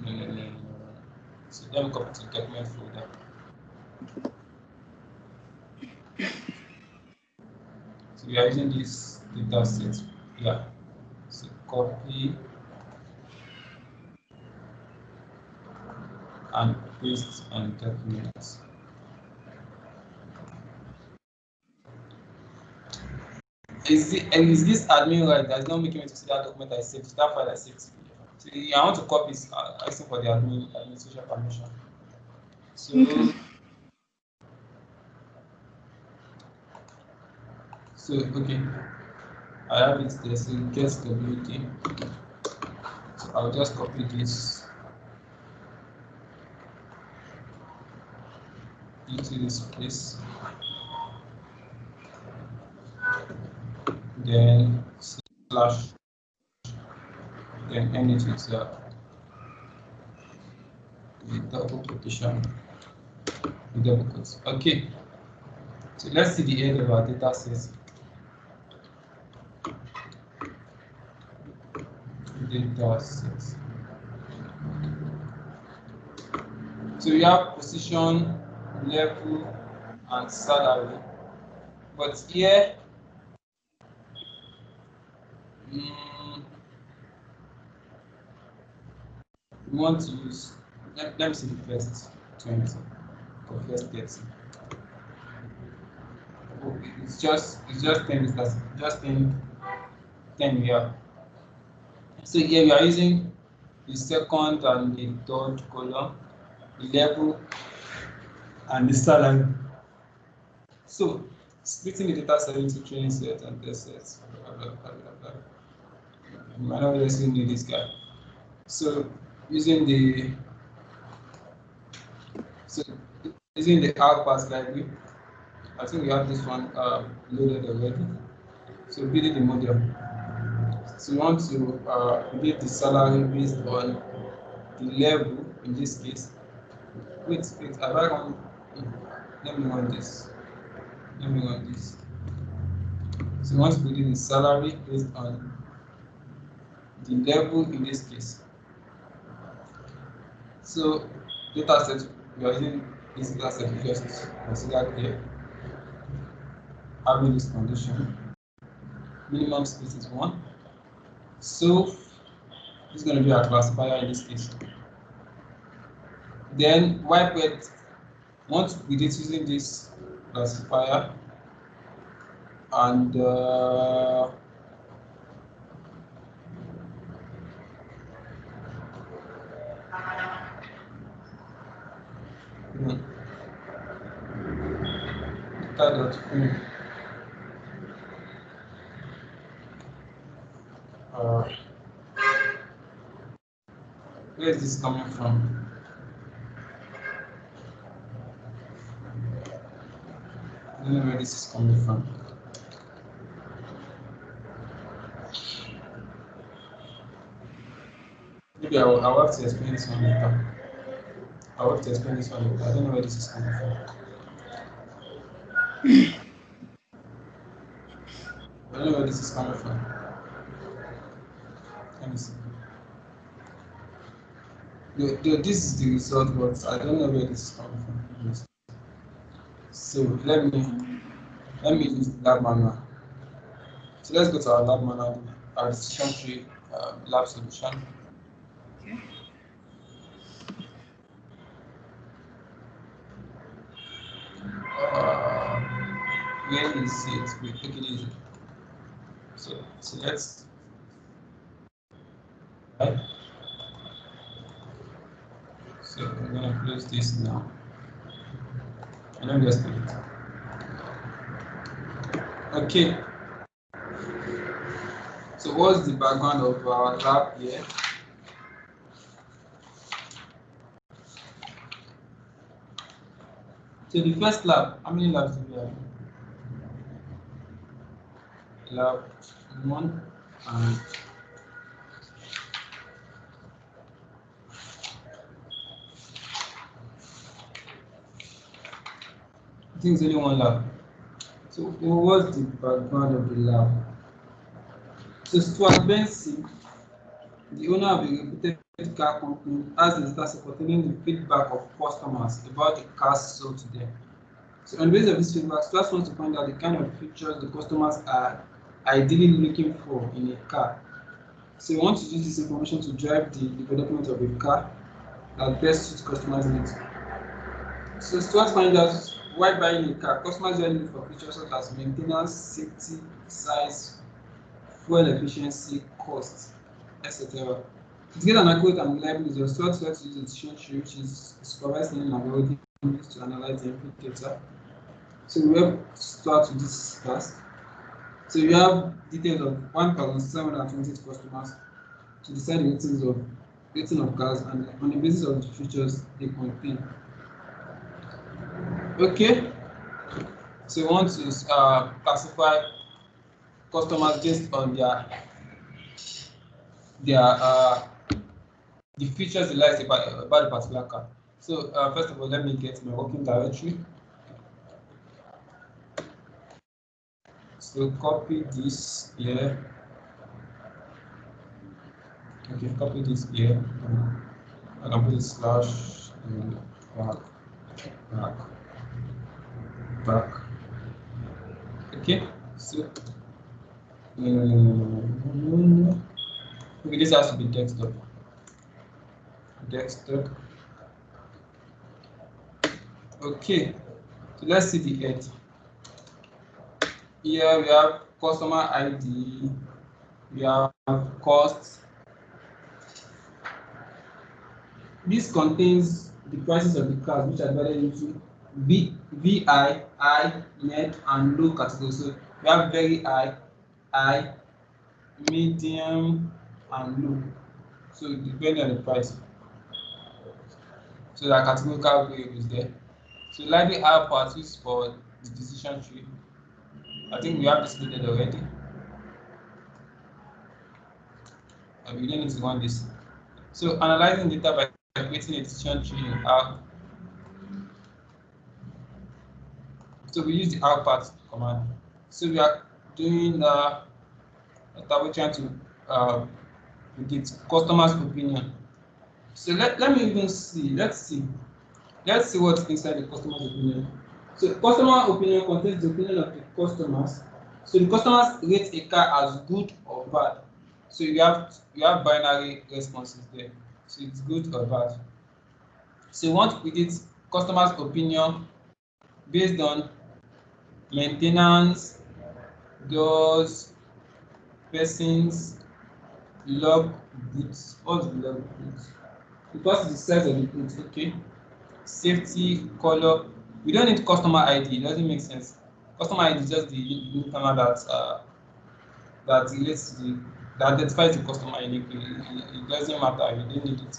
No. So let me copy to document folder. So we are using this data set here. So copy and paste on documents. Is this admin right? That's not making me to see that document I saved, that file I saved. So I want to copy it, asking for the administration permission. So okay, I have it there. So get WD. So I'll just copy this into this place. Then slash, then end it with the double quotation, the double quotes. Okay, so let's see the head of our data set. Data set. So we have position, level, and salary. But here, we want to use, let me see the first 20 or first 30. Okay, it's just 10, that's just 10 we have. So here we are using the second and the third column, the level and the salary. So splitting the data set into training set and test sets. You might not necessarily need this guy. So using the outpass library, I think we have this one loaded already. So build the model. So we want to build the salary based on the level in this case. Wait, have I run? Let me run this. So we want to build the salary based on the level in this case. So data set, we are using this data set just considered here. Having this condition, minimum space is 1. So this is going to be our classifier in this case. Then wipe it. Want to build it using this classifier and Where is this coming from? I don't know where this is coming from. Maybe I'll have to explain this one later. I'll have to explain this one later. I don't know where this is coming from. I don't know where this is coming from. Let me see. This is the result, but I don't know where this is coming from. So let me use the lab manual. So let's go to our lab manual, our decision tree lab solution. Okay. Where is it? We take it easy. So let's right. So I'm gonna close this now. And then just do it. Okay. So what's the background of our lab here? So the first lab, how many labs do we have? Lab 1 and I think it's only one lab. So what's the background of the lab? So Stuart Benson, the owner of a reputed car company, has a task of obtaining the feedback of customers about the cars sold to them. So on the basis of this feedback, Stuart wants to find out the kind of features the customers are ideally looking for in a car. So we want to use this information to drive the development of a car that best suits customers' needs. So Stuart finds out why buying a car, customers usually look for features such as maintenance, safety, size, fuel efficiency, cost, etc. To get an accurate and reliable result, Stuart likes to use a decision tree, which is a supervised learning algorithm used to analyze the input data. So we have to start with this task. So you have details of 1,728 customers to decide the rating of cars and on the basis of the features they contain. Okay, so we want to classify customers based on the features they like about the particular car. So first of all, let me get my working directory. So copy this here. Okay, copy this here. I can put it slash back. Okay, so okay, this has to be desktop. Okay, so let's see the head. Here we have customer ID, we have cost. This contains the prices of the cars, which are divided into VI, high, net, and low categories. So we have very high, medium, and low. So depending on the price. So there are categorical variables there. So library R part is for the decision tree. I think we have this loaded already. We don't need to run this. So analyzing data by creating a decision tree in R. So we use the R part command. So we are doing that we're trying to predict customers' opinion. So let me even see. Let's see what's inside the customer's opinion. So customer opinion contains the opinion of the customers. So the customers rate a car as good or bad. So you have binary responses there. So it's good or bad. So you want to predict customers' opinion based on maintenance, doors, persons, log boots. What's the log boots? Because it's the size of the boot, okay. Safety, color. We don't need customer ID. It doesn't make sense. Customer ID is just the unique number that relates to that identifies the customer uniquely. It doesn't matter. You don't need it.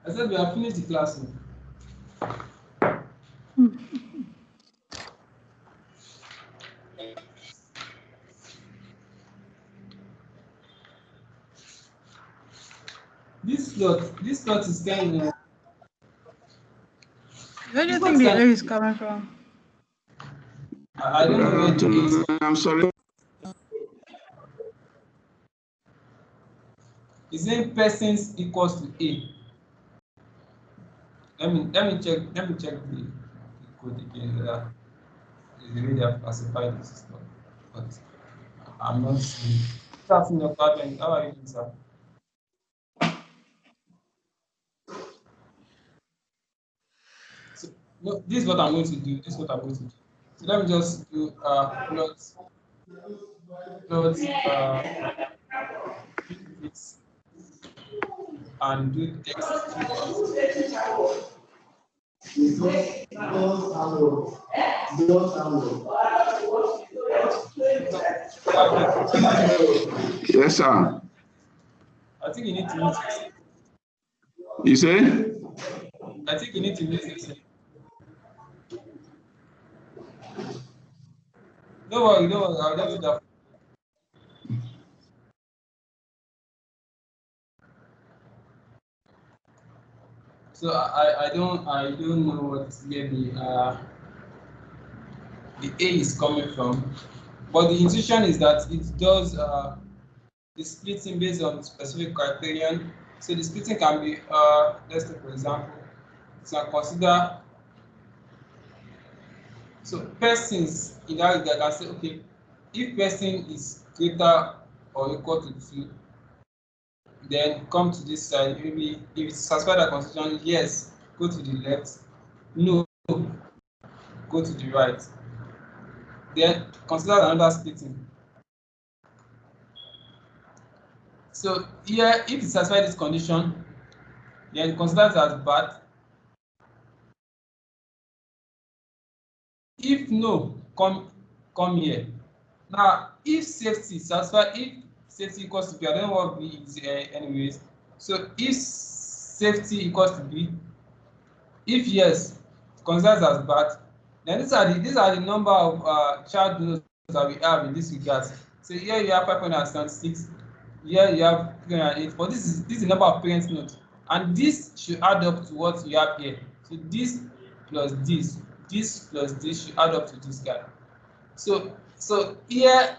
I said we have finished the class. This slot is kind of. Where do you It's think not the kind A is coming from? I don't know where the A is. I'm sorry. Is it persons equals to A? Let me check the code again. The way they have classified this stuff. But I'm not seeing. That's in your pattern. How are you doing, sir? So, no, this is what I'm going to do. This is what I'm going to do. So let me just do plot this and do text to Yes, sir. I think you need to mute yourself. You say? I think you need to mute yourself. Don't worry, I'll just do that. So I don't know what where the A is coming from, but the intuition is that it does the splitting based on specific criterion. So the splitting can be let's take for example, you can consider so persons in that regard can say okay, if person is greater or equal to 2, then come to this side. Maybe if it's satisfied that constitution, yes, go to the left. No, go to the right. Then consider another splitting. So here, if it satisfies this condition, then consider it as bad. If no, come here. Now, if safety satisfies, if safety equals to B, I don't know what B is anyways. So if safety equals to B, if yes, consider it as bad. Then these are the number of child nodes that we have in this regard. So here you have 576. Here you have 308. But this is the number of parent nodes, and this should add up to what you have here. So this plus this plus this should add up to this guy. So here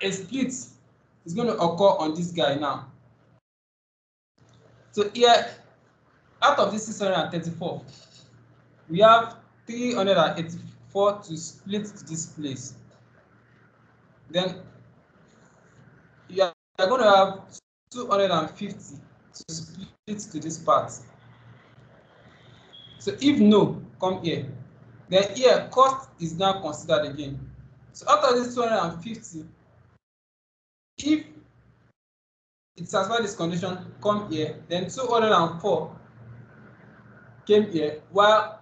a split is going to occur on this guy now. So here, out of this 634, we have 384 to split to this place. Then you are going to have 250 to split to this part. So if no, come here. Then here, cost is now considered again. So out of this 250, if it satisfies this condition, come here. Then 204 came here, while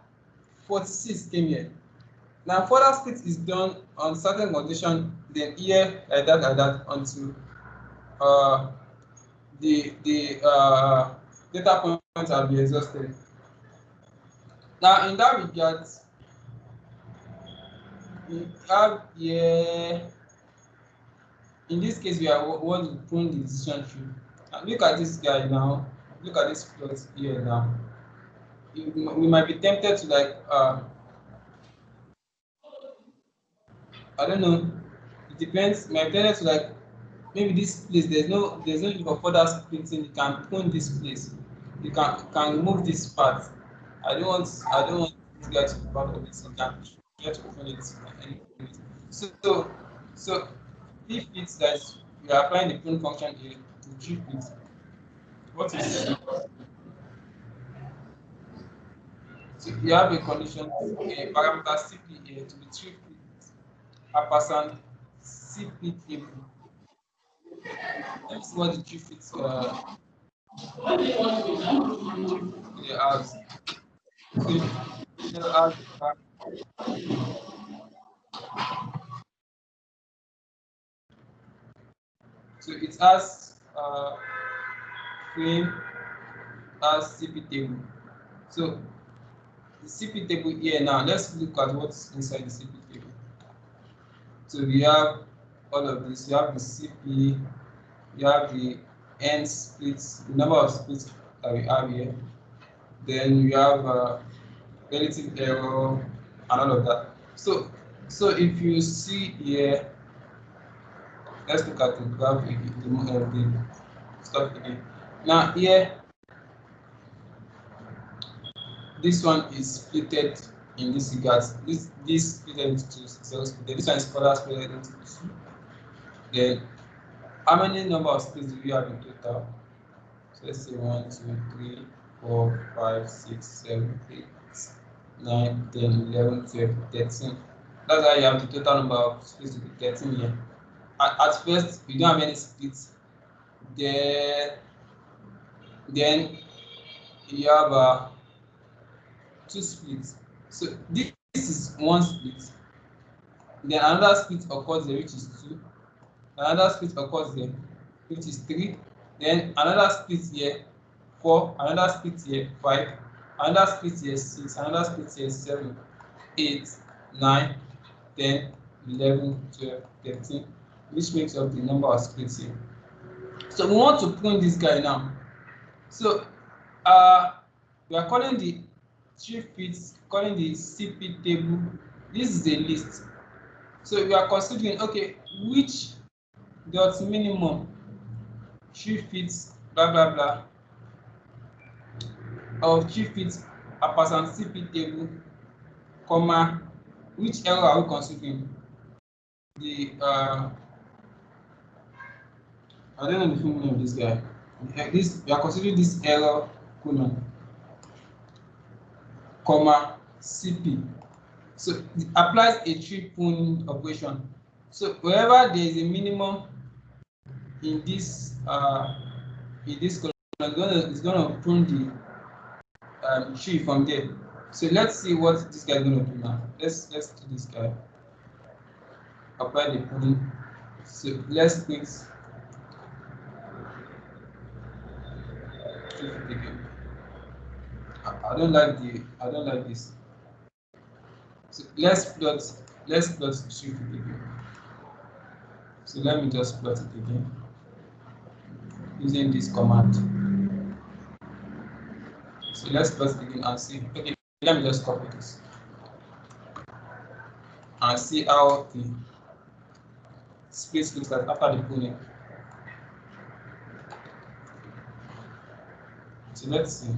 46 came here. Now further split is done on certain condition, then here like that until the data points have been exhausted. Now in that regard, we have here, in this case we are want to prune the decision tree. And look at this guy now, look at this plot here now. We might be tempted to like I don't know, it depends, might be tempted to like maybe this place there's no need for further splitting. You can prune this place, you can remove this part. I don't want this guy to be part of this. You can try to prune it anyway. So if it's that you are applying the prune function here to treat it, what is so you have a condition, a parameter cp here to be treated ampersand cp table. Let me see what the tree fits as. So as so it has frame has CP table. So the CP table here now, let's look at what's inside the CP table. So we have all of this. You have the CP, you have the n splits, the number of splits that we have here. Then you have relative error and all of that. So if you see here, let's look at the graph again, the stuff again. Now here, this one is splitted in this regard. This splitted into two cells. This one is further splitted into two. Then how many number of splits do we have in total? So let's say 1, 2, 3, 4, 5, 6, 7, 8, 9, 10, 11, 12, 13. That's why you have the total number of splits to be 13 here. At first, you don't have any splits. Then you have 2 splits. So this is 1 split. Then another split occurs there, which is 2. Another split occurs there, which is 3. Then another split here, 4. Another split here, 5. Another split here, 6. Another split here, 7, 8, 9, 10, 11, 12, 13, which makes up the number of splits here. So we want to print this guy now. So we are calling the tree fits, calling the CP table. This is a list. So we are considering, okay, which dot minimum tree fits blah blah blah of tree fits a person CP table, comma, which error are we considering? The I don't know the full name of this guy. This we are considering this error colon, comma, CP. So it applies a tree pruning operation. So wherever there is a minimum in this column, it's gonna prune the tree from there. So let's see what this guy is gonna do now. Let's do this guy. Apply the pruning. So let's pick I don't like this. So let's plot tree again. So let me just plot it again using this command. So let's plot it again and see. Okay, let me just copy this and see how the space looks like after the pruning. So let's see.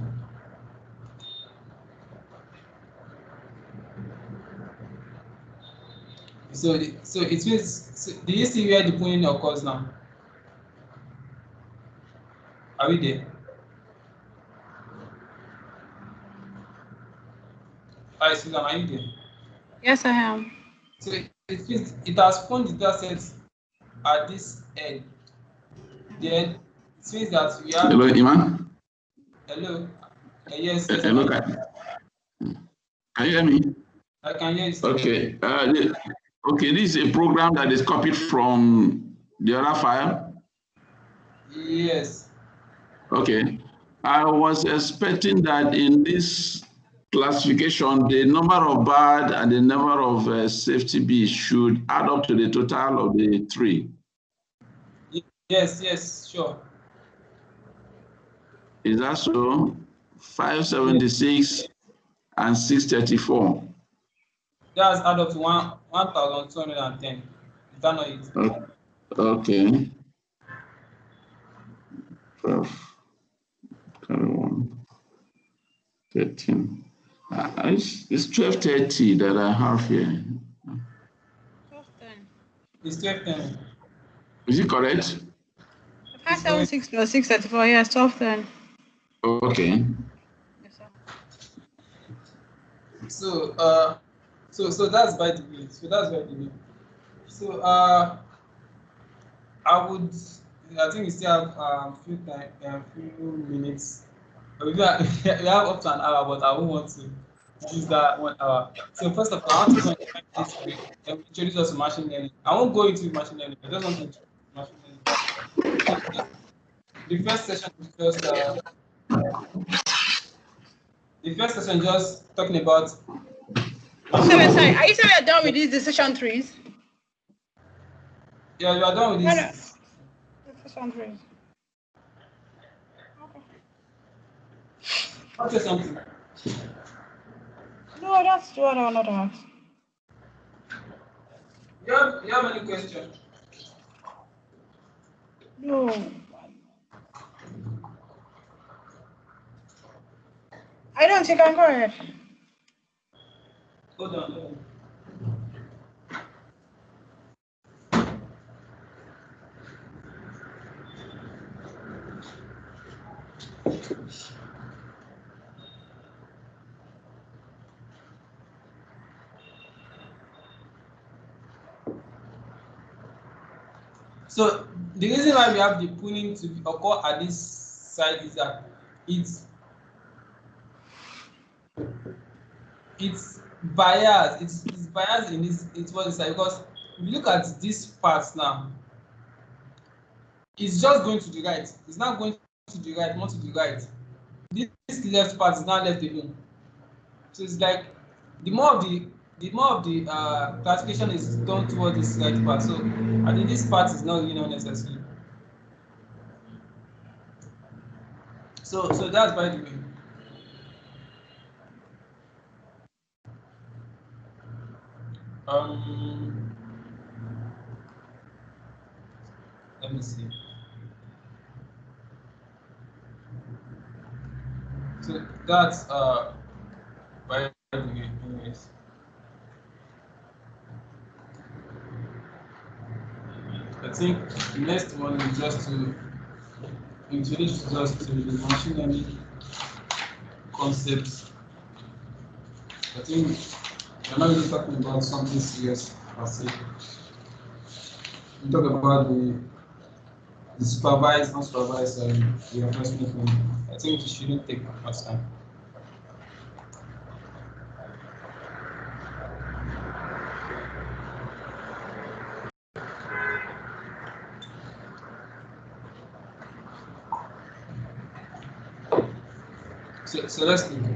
So it means, so do you see where the pruning occurs now? Are we there? Hi, Susan, are you there? Yes, I am. So it means it has pruned the data sets at this end. Then it means that we have. Hello, Iman. Hello. Yes. Hello. Can you hear me? I can hear you. Okay. Okay, this is a program that is copied from the other file. Yes. Okay. I was expecting that in this classification, the number of bad and the number of safety bees should add up to the total of the 3. Yes, sure. Is that so? 576 and 634. That's add up to 1,210. Is that not it? Okay. 12, 21, 13. It's 1230 that I have here. 1210. It's 1210. Is it correct? 576 plus 634, yes, 1210. Okay. Yes, sir. So that's by the way. So I think we still have few minutes. We have up to an hour, but I won't want to use that 1 hour. So first of all, I want to go this week and introduce us to machine learning. I won't go into machine learning. I just want to introduce machine learning. The first session is just The first session just talking about. So we're sorry. Are you saying we're done with these decision trees? Yeah, you are done with this. Decision trees. Okay. I'll say something. No, that's what I wanted to ask. You have any questions? No. I don't think I can go ahead. Hold on. So the reason why we have the pruning to occur at this side is that it's biased. It's biased in this. It's what it's like, because if you look at this part now, it's just going to the right. It's not going to the right, more to the right. This left part is now left alone. So it's like the more of the classification is done towards this right part. So I think this part is not really necessary. So that's by the way. Let me see. So that's by the way, anyways. I think the next one is just to introduce us to the machine learning concepts. I think we're not really talking about something serious per se. We talk about the supervised, unsupervised, the reinforcement learning. I think it shouldn't take much time. So let's look at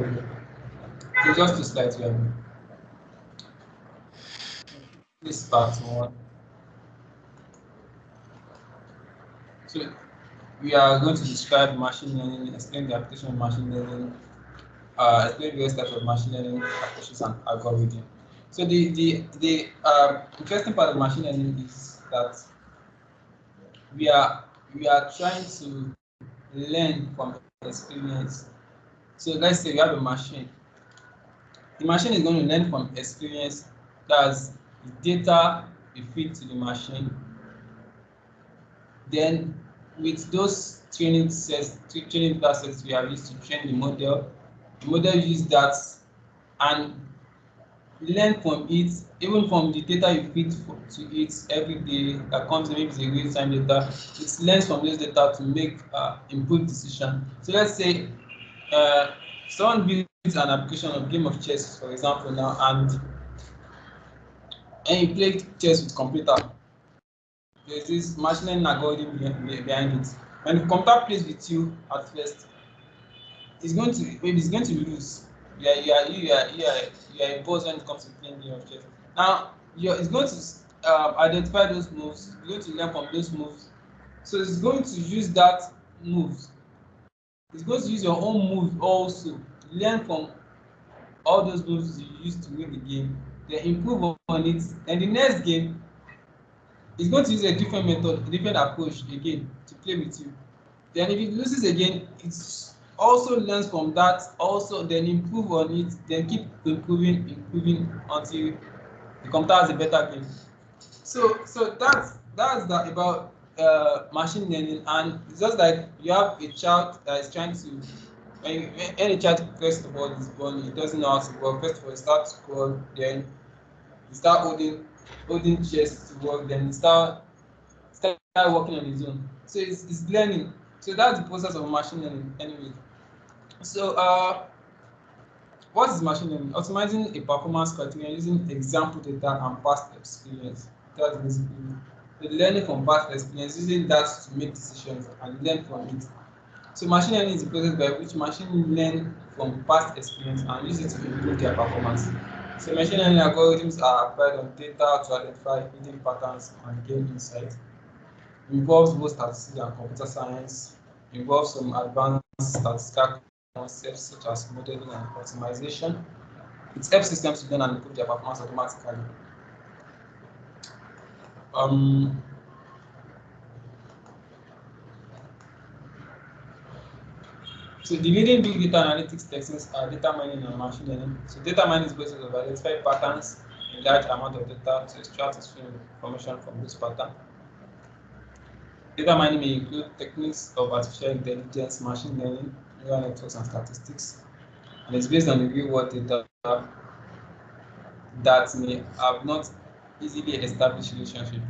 it. So just to start here. This part one. So we are going to describe machine learning, explain the application of machine learning, explain various types of machine learning approaches and algorithm. So the interesting part of machine learning is that we are trying to learn from experience. So let's say you have a machine. The machine is going to learn from experience. That's the data you feed to the machine. Then with those training data sets we have used to train the model use that and learn from it, even from the data you feed to it every day that comes in, maybe it's a real-time data. It learns from those data to make improved decision. So let's say someone builds an application of game of chess, for example, now, and you play chess with computer. There's this machine learning algorithm behind it. When the computer plays with you at first, it's going to lose. You are a boss when it comes to playing game of chess. Now it's going to identify those moves. You're going to learn from those moves. So it's going to use that moves. It's going to use your own moves also. Learn from all those moves you used to win the game. Then improve on it. And the next game, it's going to use a different method, a different approach again to play with you. Then if it loses again, it also learns from that, also then improve on it, then keep improving until the computer has a better game. So that's that about machine learning. And it's just like you have a child that is trying to, when a child first of all is born, he doesn't know how to work. First of all, he starts to crawl, then he start holding chairs to work, then he start working on his own. So it's learning. So that's the process of machine learning anyway. So what is machine learning? Optimizing a performance criteria using example data and past experience. That's basically the learning from past experience, using that to make decisions and learn from it. So machine learning is the process by which machine learn from past experience and use it to improve their performance. So machine learning algorithms are applied on data to identify hidden patterns and gain insight. It involves both statistics and computer science. It involves some advanced statistical concepts such as modeling and optimization. It helps systems to learn and improve their performance automatically. So the leading big data analytics techniques are data mining and machine learning. So data mining is based on identifying patterns in large amount of data to extract useful information from this pattern. Data mining may include techniques of artificial intelligence, machine learning, neural networks, and statistics. And it's based on the real-world data that may have not easily established relationship.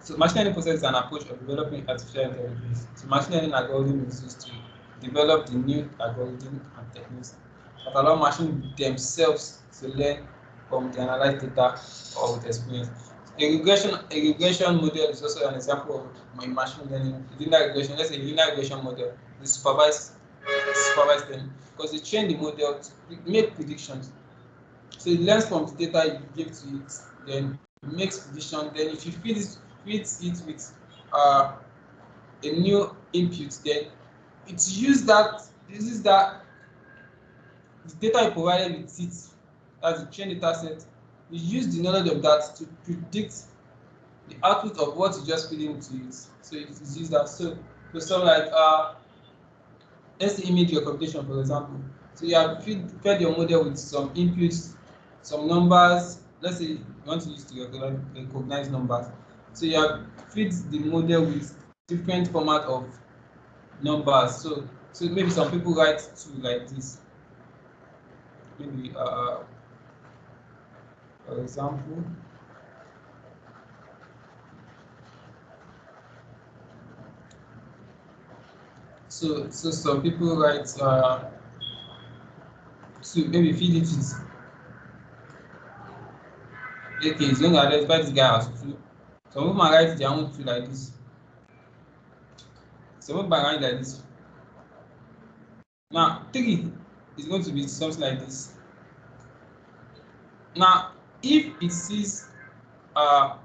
So machine learning process is an approach of developing artificial intelligence. So machine learning algorithm is used to develop the new algorithm and techniques that allow machines themselves to learn from the analyzed data or with experience. A regression model is also an example of machine learning. Linear regression, let's say linear regression model, they supervise them because they train the model to make predictions. So it learns from the data you give to it, then it makes prediction. Then if you feed it with a new input, then it uses that the data you provided with it as the train data set. You use the knowledge of that to predict the output of what you just feed into it. So it is used that. So for some like let's say image recognition, for example. So you have fed your model with some inputs, some numbers. Let's say you want to use to recognize numbers. So you have feed the model with different format of numbers. So maybe some people write to like this. Maybe for example. So some people write to maybe feed it with okay, it's going to identify this guy as 2. Some people might write their own 2 like this. Some people might write like this. Now 3 is going to be something like this. Now if it sees a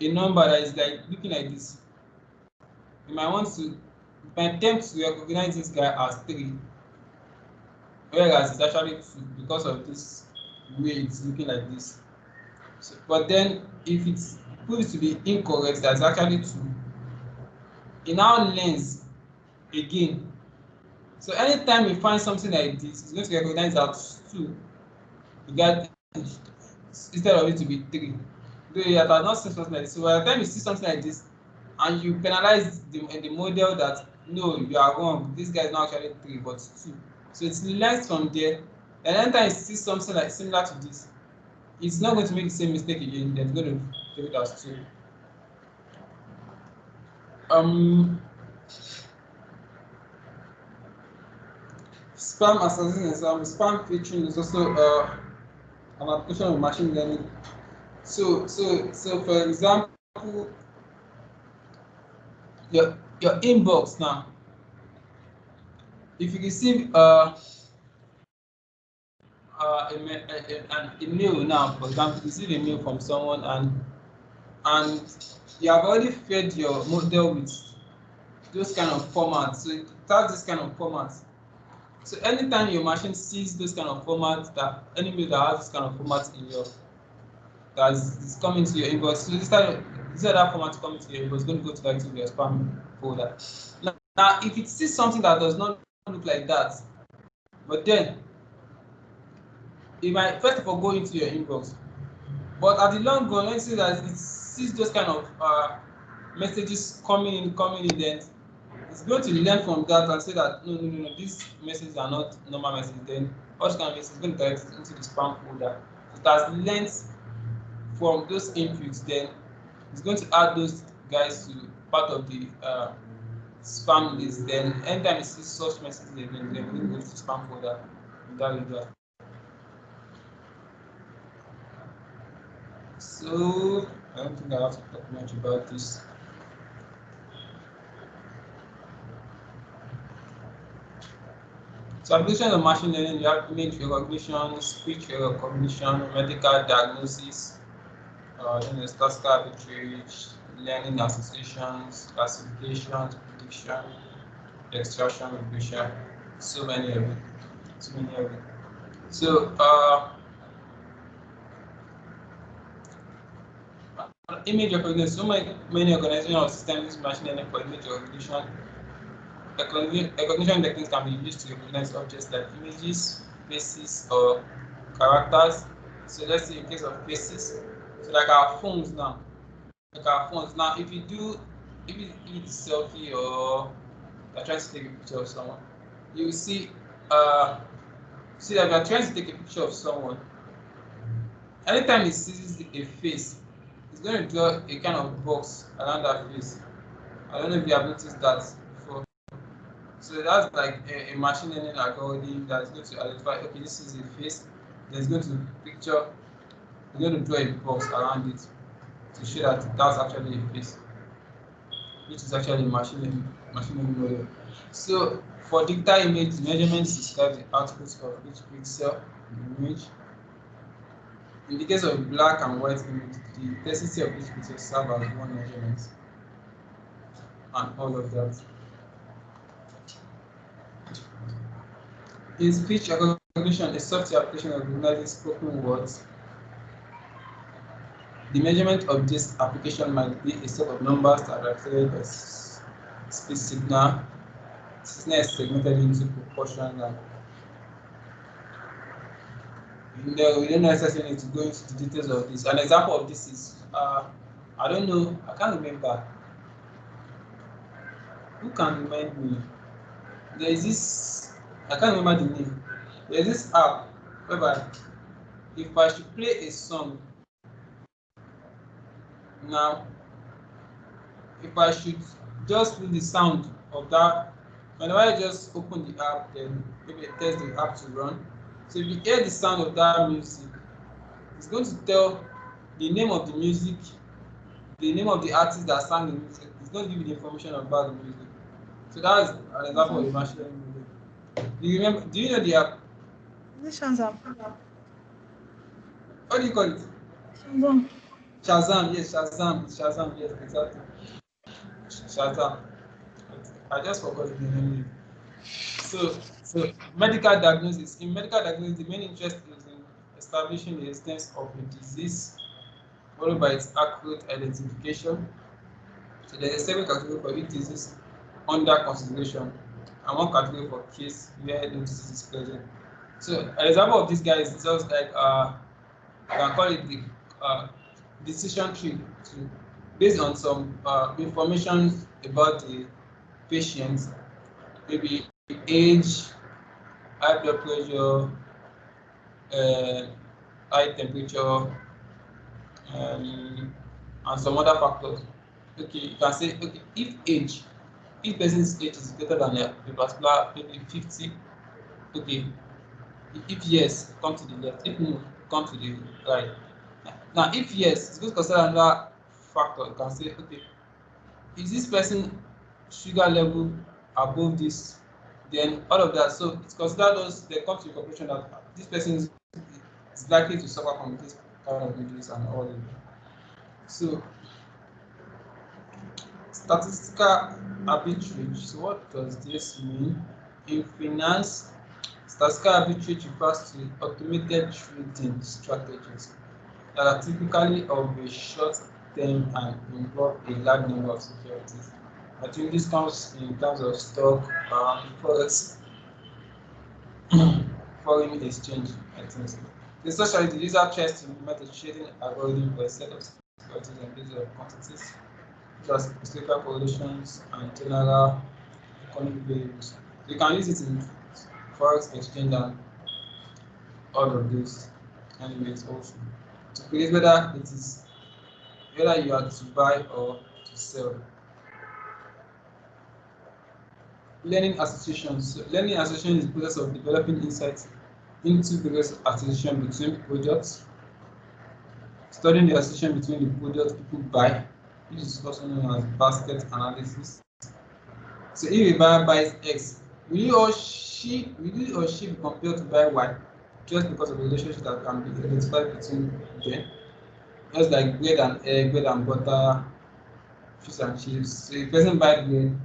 number that is like looking like this, you might attempt to recognize this guy as 3, whereas it's actually 2 because of this way it's looking like this. So, but then if it proves to be incorrect, that's actually 2, it now learns again. So anytime you find something like this, it's going to recognize that 2 instead of it to be 3. Though you have not seen something like this. So by the time you see something like this and you penalize the model that no, you are wrong, this guy is not actually 3 but 2. So it learns from there. And anytime you see something like similar to this, it's not going to make the same mistake again. It's going to take it as 2. Spam assessing exam, spam filtering is also an application of machine learning. So for example, your inbox now, if you receive an email now, for example, you receive a mail from someone and you have already fed your model with those kind of formats. So it has this kind of format. So anytime your machine sees those kind of formats, that any mail that has this kind of format in your that is coming to your inbox, so instead of that format coming to your inbox, it's going to go to your spam folder. Now, if it sees something that does not look like that, but then it might first of all go into your inbox. But at the long run, when you see that it sees those kind of messages coming in, then it's going to learn from that and say that no, these messages are not normal messages. Then all this kind of message is going to direct it into the spam folder. It has learned from those inputs, then it's going to add those guys to part of the spam list. Then anytime you see such messages again, then we go to the spam folder in that regard. So I don't think I have to talk much about this. So application of machine learning, you have image recognition, speech recognition, medical diagnosis, statistical arbitrage, learning associations, classifications, prediction, extraction, regression, so many of it. So many of it. So image recognition, so many organizations or systems use machine learning for image recognition. Recognition techniques can be used to recognize objects like images, faces, or characters. So let's say in case of faces, so like our phones now. If you do, if you eat selfie or you're trying to take a picture of someone, you will see that if you're trying to take a picture of someone, anytime it sees a face, it's going to draw a kind of box around that face. I don't know if you have noticed that before. So that's like a machine learning algorithm that's going to identify, okay, this is a face. There's going to picture, you're going to draw a box around it to show that that's actually a face, which is actually a machine learning model. So for digital image, measurements describe the output of each pixel in the image. In the case of black and white image, the intensity of each pixel serves as one measurement, and all of that. In speech recognition, a software application of recognizing spoken words. The measurement of this application might be a set of numbers that are represented as speech signal. Signal is segmented into proportions, and we don't necessarily need to go into the details of this. An example of this is, I don't know, I can't remember. Who can remind me? There is this, I can't remember the name. There's this app whereby if I should play a song now, if I should just put the sound of that, whenever I just open the app, then maybe it tells the app to run. So if you hear the sound of that music, it's going to tell the name of the music, the name of the artist that sang the music. It's going to give you the information about the music. So that's an example of a machine learning model. Do you remember? Do you know the app? Is it Shazam? What do you call it? Shazam. Shazam. Yes, Shazam. Shazam. Yes, exactly. Shazam. I just forgot the name. So medical diagnosis. In medical diagnosis, the main interest is in establishing the existence of a disease, followed by its accurate identification. So there is a separate category for each disease under consideration, and one category for case where no disease is present. So an example of this guy is just like I can call it the decision tree, based on some information about the patient, maybe age, high blood pressure, high temperature, and some other factors. Okay, you can say, okay, if person's age is greater than a particular, maybe 50, okay, if yes, come to the left, if no, come to the right. Now, if yes, it's going to consider another factor. You can say, okay, is this person sugar level above this? Then all of that. So it's considered those, they come to the conclusion that this person is likely to suffer from this kind of disease and all of that. So statistical arbitrage. So what does this mean? In finance, statistical arbitrage refers to automated trading strategies that are typically of a short term and involve a large number of securities. I think this comes in terms of stock, forex, foreign exchange, I think so. Essentially, the user tries to implement a trading algorithm for a set of securities and based on quantities, such as historical correlations and general economic variables. You can use it in forex exchange and all of those anyways also to predict whether you are to buy or to sell. Learning associations. So learning association is the process of developing insights into various association between products, studying the association between the products people buy, which is also known as basket analysis. So if a buyer buys X will he or she be compelled to buy Y just because of the relationship that can be identified between them? Just like bread and butter, fish and chips. So if person buy bread,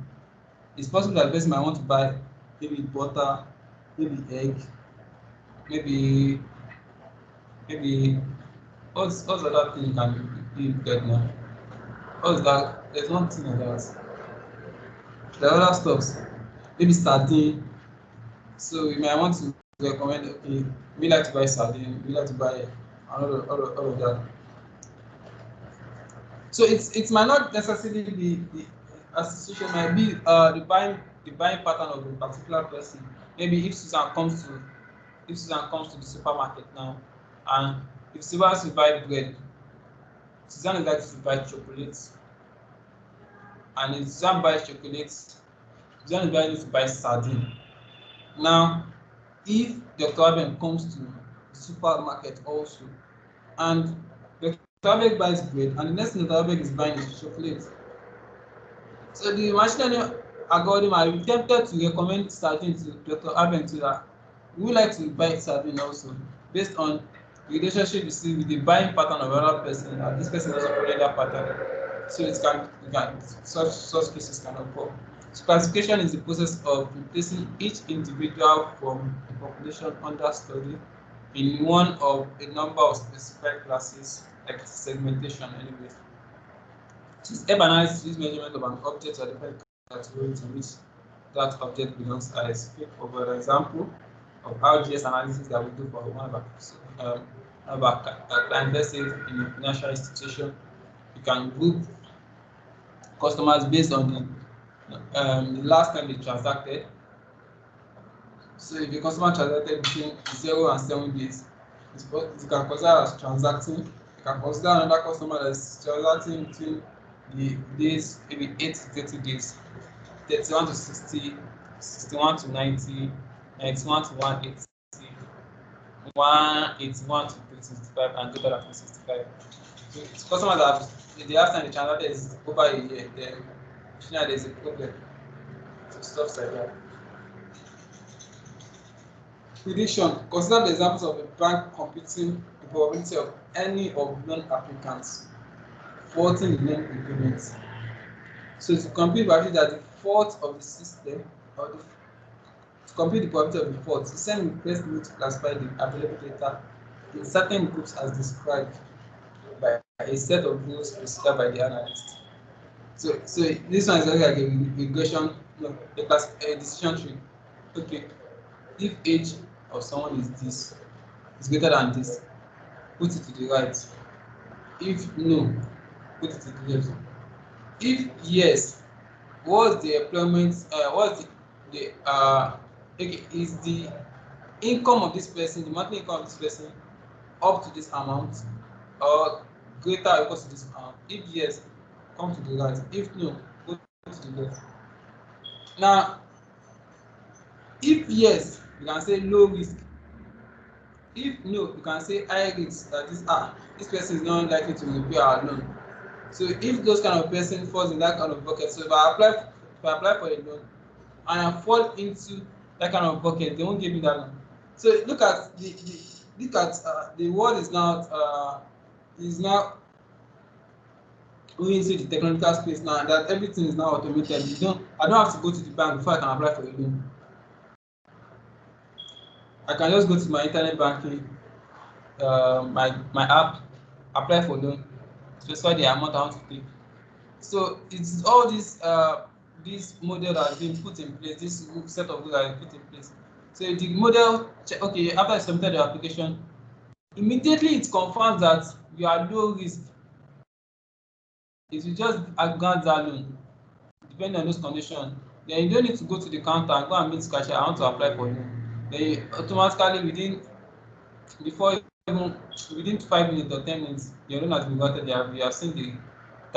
it's possible that the person might want to buy maybe butter, maybe egg, maybe maybe what's the other thing can be bread now? What's that? There's one thing like that. There are other stuffs. Maybe sardine. So you might want to recommend, okay, we like to buy sardine, we like to buy all of that. So it might not necessarily be the association, might be the buying pattern of a particular person. Maybe if Susan comes to the supermarket now, and if she wants to buy bread, Susan is likely to buy chocolates, and if Susan buys chocolates, Susan is likely to buy sardine. Now, if Dr. Abem comes to the supermarket also, and Dr. Abeg buys bread, and the next thing Dr. Abeg is buying is chocolate, so the machine learning algorithm are tempted to recommend sardine to Dr. Abeng to that. We would like to buy sardine also, based on the relationship you see with the buying pattern of another person, and this person also follow that pattern. So it can such cases can occur. So classification is the process of replacing each individual from the population under study in one of a number of specified classes, like segmentation anyway. To help analyze this measurement of an object or different categories in which that object belongs, I speak of an example of how GS analysis that we do for one of our clients. Let's say in a financial institution, you can group customers based on the last time they transacted. So if the customer transacted between 0 and 7 days, you can consider as transacting. You can consider another customer that is transacting between the days, maybe 8 to 30 days, 31 to 60, 61 to 90, 91 to 180, 181 to 365, and greater than 365. So it's customers that the last time they transacted is over a year, then there's a problem. So stuff like that. Prediction. Consider the examples of a bank computing the probability of any of non-applicants faulting the loan agreement. So to compute the probability that the fault of the system, to compute the probability of the fault, the system first need to classify the available data in certain groups as described by a set of rules prescribed by the analyst. So this one is like a regression, a decision tree. Okay, if age of someone is this, is greater than this, put it to the right. If no, put it to the left. If yes, what's the employment? What's the okay? Is the income of this person, the monthly income of this person, up to this amount, or greater or equal to this amount? If yes, come to the right. If no, go to the left. Now, if yes, you can say low risk. If no, you can say high risk. That is, this person is not likely to repay our loan. So if those kind of person falls in that kind of bucket, so if I apply for a loan and I fall into that kind of bucket, they won't give me that loan. So look at the world is now going into the technological space now, that everything is now automated. I don't have to go to the bank before I can apply for a loan. I can just go to my internet banking, my app, apply for loan, specify the amount I want to pay. So it's all this model that has been put in place, this set of rules that has been put in place. So if the model, okay, after you submitted your application, immediately it confirms that you are low risk. If you just grant that loan, depending on those conditions, then you don't need to go to the counter and go and meet cashier, I want to apply for loan. Then you automatically within 5 minutes or 10 minutes, your loan has been granted. You have seen it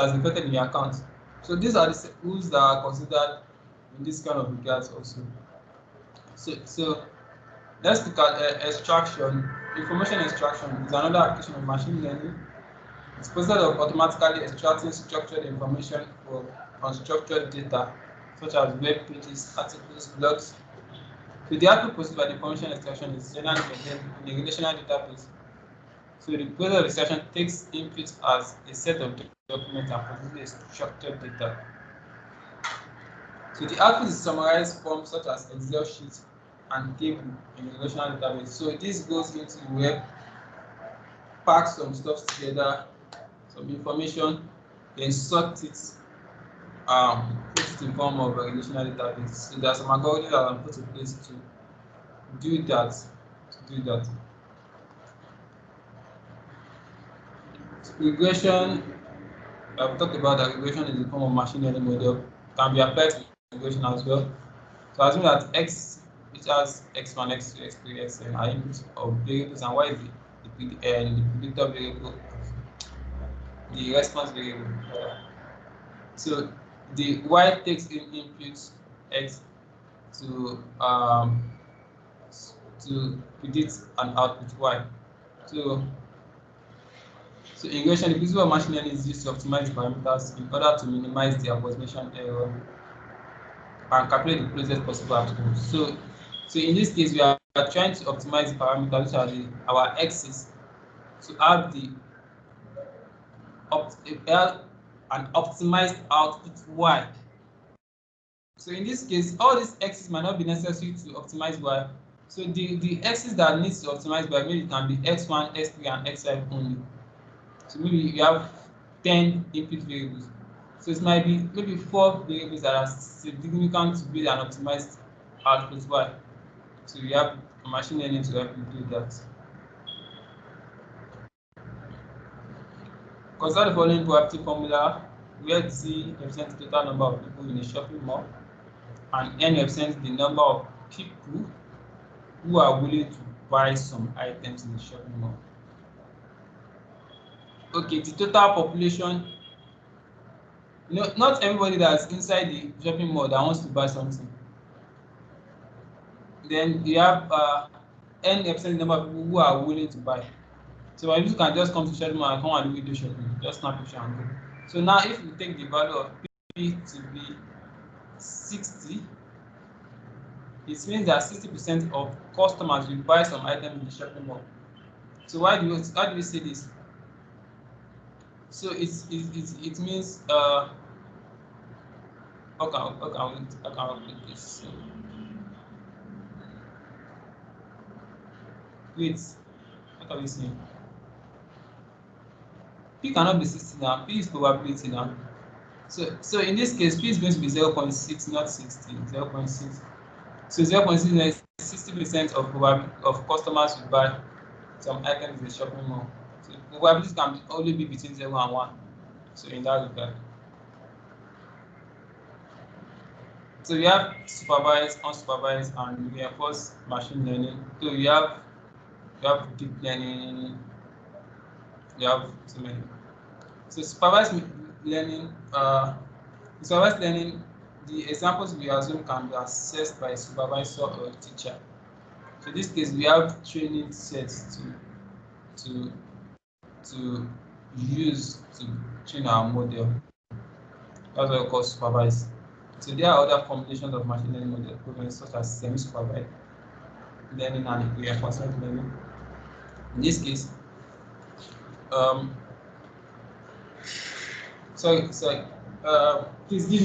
has been created in your account. So these are the rules that are considered in this kind of regards also. So let's look at extraction. Information extraction is another application of machine learning. It's the process of automatically extracting structured information from unstructured data, such as web pages, articles, blogs, So the output processed by the information extraction is generally maintained in a relational database. So the process of extraction takes input as a set of documents and produces a structured data. So the output is summarized forms such as Excel sheets and table in a relational database. So this goes into the web, packs some stuff together, some information, then sort it, put it in form of a relational database. So there's some algorithm that are put in place to do that. Regression, I've talked about that regression is a form of machine learning model, can be applied to regression as well. So assume that x, which has x1, x2, x3, xn are inputs of variables, and y is the predictor variable, the response variable. So the y takes in inputs x to predict an output y. So in regression, the principle of machine learning is used to optimize parameters in order to minimize the approximation error and calculate the closest possible outcome. So in this case, we are trying to optimize the parameters, which are our x's, to have an optimized output y. So in this case, all these x's might not be necessary to optimize y. So the x's that needs to optimize y, maybe it can be x1, x3, and x5 only. So maybe you have 10 input variables. So it might be maybe 4 variables that are significant to build an optimized output y. So you have machine learning to help you do that. Consider the following probability formula, where T represents the total number of people in a shopping mall, and N represents the number of people who are willing to buy some items in the shopping mall. Okay, the total population, not everybody that's inside the shopping mall that wants to buy something. Then you have N represents the number of people who are willing to buy. So you can just come to shopping mall and come and do window shopping, just snap a picture and go. So now if you take the value of P to be 60, it means that 60% of customers will buy some items in the shopping mall. So how do we say this? So it means how can we put this? Wait, what are we saying? P cannot be 60 now. P is probability now. So in this case, P is going to be 0.6, not 60. 0.6. So 0.6 is 60% of customers will buy some items in the shopping mall. So probability can only be between 0 and 1. So in that regard. So you have supervised, unsupervised, and reinforced machine learning. So you have deep learning. You have so many. So supervised learning, the examples we assume can be assessed by a supervisor or a teacher. So in this case, we have training sets to use to train our model. That's what we call supervised. So there are other combinations of machine learning model programs such as semi-supervised learning and reinforcement learning. In this case, please give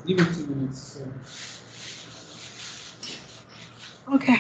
me 2 minutes. Sorry. Okay.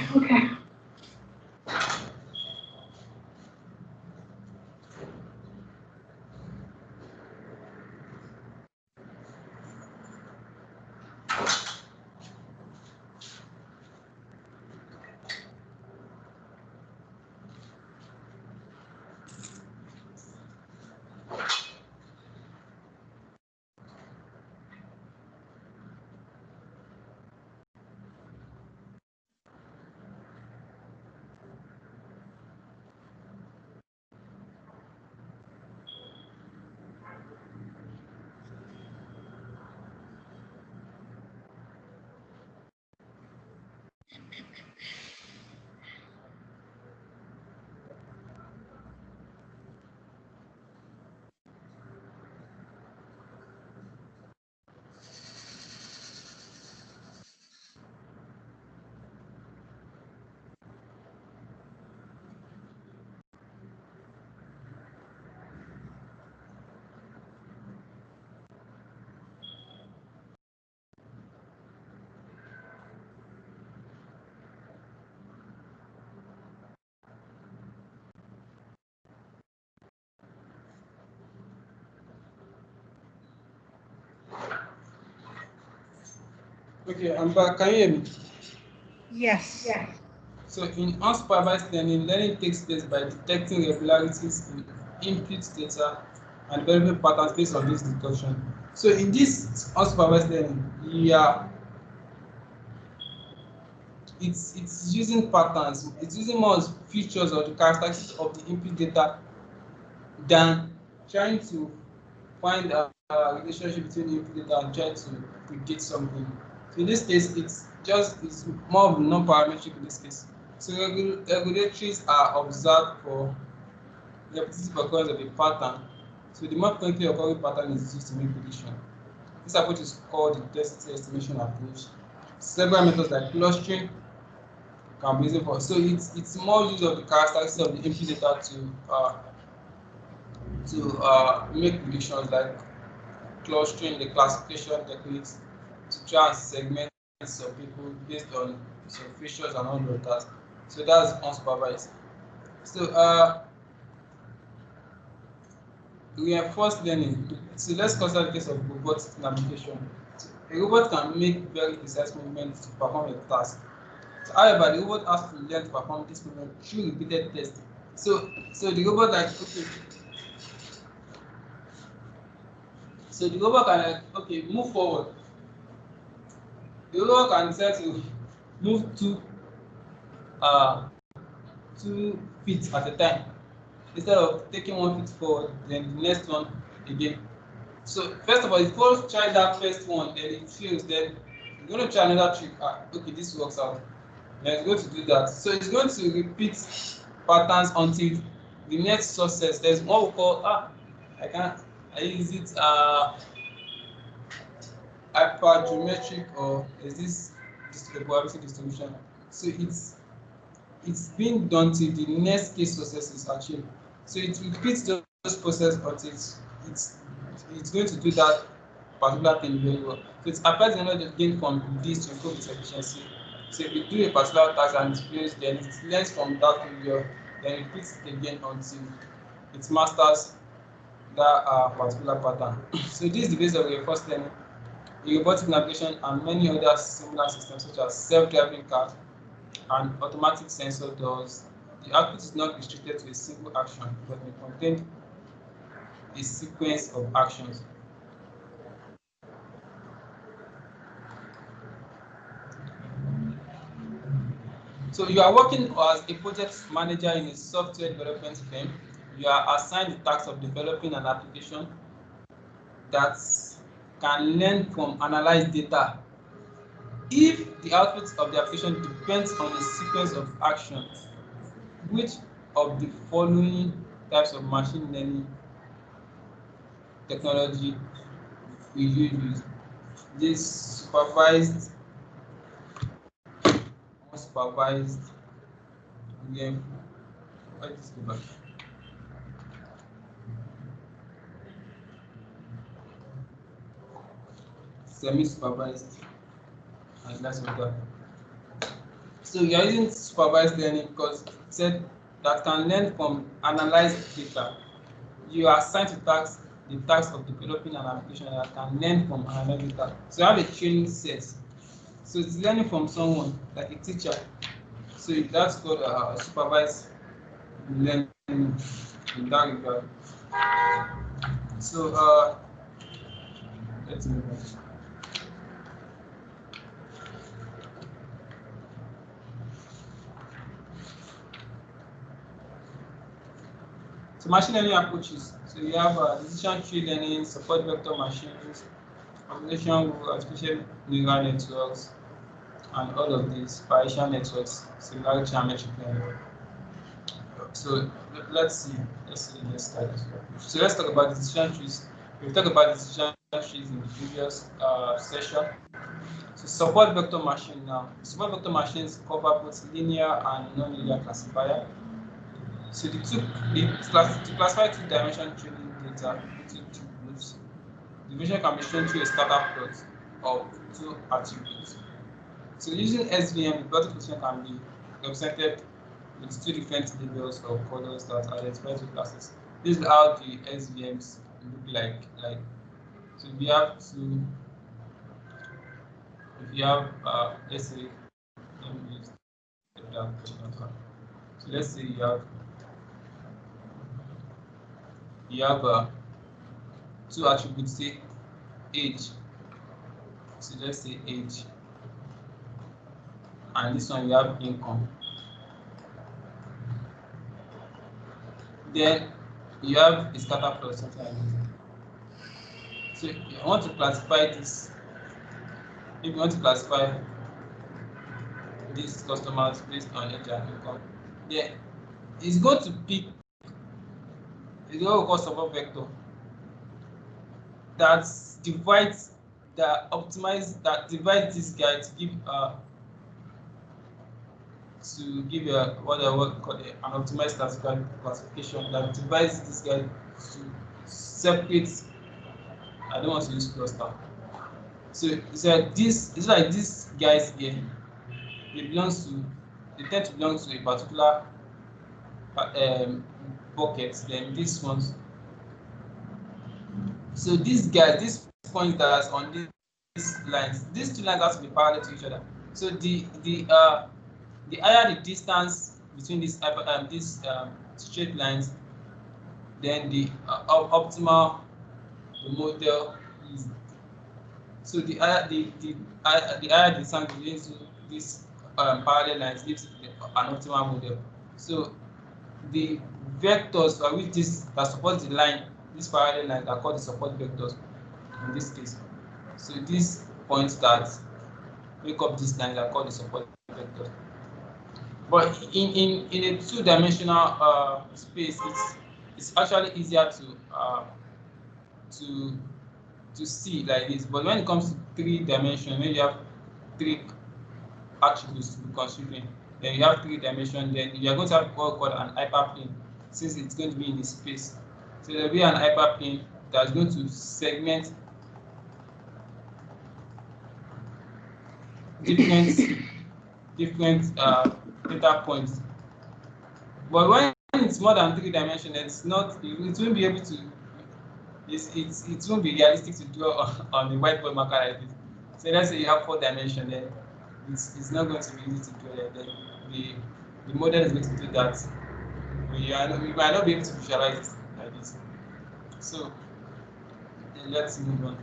Okay, I'm back. Can you hear me? Yes. So in unsupervised learning, learning takes place by detecting irregularities in input data and developing patterns based on this detection. So in this unsupervised learning, it's using patterns, it's using more features or the characteristics of the input data than trying to find a relationship between input data and try to predict something. So in this case, it's more of non-parametric in this case. So regulatories are observed for repetitive occurrence of a pattern. So the more frequently occurring pattern is used to make prediction. This approach is called the density estimation approach. Several methods like clustering can be used for. So it's more use of the characteristics of the input data to make predictions like clustering, the classification techniques to try and segment some people based on some features and all of that. So that's unsupervised. So reinforced learning. So let's consider the case of robotic navigation. So a robot can make very precise movements to perform a task. So, however, the robot has to learn to perform this movement through repeated testing. So the robot like okay, so the robot can like okay move forward. The robot can decide to move uh 2 feet at a time instead of taking 1 feet forward, then the next one again. So first of all, if you try that first one, then it fails, then you're going to try another trick. Okay, this works out. Then it's going to do that. So it's going to repeat patterns until the next success. There's what we call I can't. Is it hypergeometric or is this probability distribution? So it's being done till the next case success is achieved. So it repeats those process until it's going to do that particular thing very well. So it applies the knowledge gained from this to improve its efficiency. So if you do a particular task and it fails, then it learns from that failure, then it repeats it again until it masters that particular pattern. So this is the base of reinforced learning, robotic navigation, and many other similar systems such as self-driving cars and automatic sensor doors. The output is not restricted to a single action, but may contain a sequence of actions. So you are working as a project manager in a software development firm. You are assigned the task of developing an application that can learn from analyzed data. If the output of the application depends on a sequence of actions, which of the following types of machine learning technology will you use? This supervised, unsupervised, again, why this go back? Semi-supervised, and that's what that. So you are using supervised learning because it said that can learn from analyzed data. You are assigned to the task of developing an application that can learn from analyzed data. So you have a training set. So it's learning from someone like a teacher. So that's called supervised learning in that regard. So let's move on. So machine learning approaches. So you have decision tree learning, support vector machines, combination with artificial neural networks, and all of these Bayesian networks, similarity and metric learning. So let's see the next slide as well. So let's talk about decision trees. We've talked about decision trees in the previous session. So support vector machine now. Support vector machines cover both linear and non-linear classifier. So to classify two-dimensional training data into two groups, the division can be shown through a scatter plot of two attributes. So using SVM, the plotted function can be represented with two different labels or colors that identify two classes. This is how the SVMs look like. So we have two if you have, let's say, let me use that question. So let's say you have two attributes, say age. So let's say age, and this one you have income. Then you have a scatter plot, something like this. So you want to classify this. If you want to classify these customers based on age and income, then it's going to pick the what we call support vector that divides this guy to give what I would call an optimized classification that divides this guy to separate. I don't want to use cluster. So it's like these guys here, they tend to belong to a particular bucket. Then these ones. So these guys, these points that are on these lines, these two lines have to be parallel to each other. So the higher the distance between these straight lines, then the optimal the model is. So the higher the distance between these parallel lines gives an optimal model. So the vectors for which that support the line, these parallel lines are called the support vectors in this case. So these points that make up these lines are called the support vectors. But in a two-dimensional space, it's actually easier to see like this. But when it comes to 3 dimension, when you have 3 attributes to be considering, then you have 3 dimension, then you are going to have what called an hyperplane, since it's going to be in the space. So there will be an hyperplane that's going to segment different data points. But when it's more than 3 dimension, it won't be able to. It won't be realistic to draw on the whiteboard marker like this. So let's say you have 4 dimension, then it's not going to be easy to draw that. Then the model is going to do that. We might not be able to visualize it like this. So let's move on.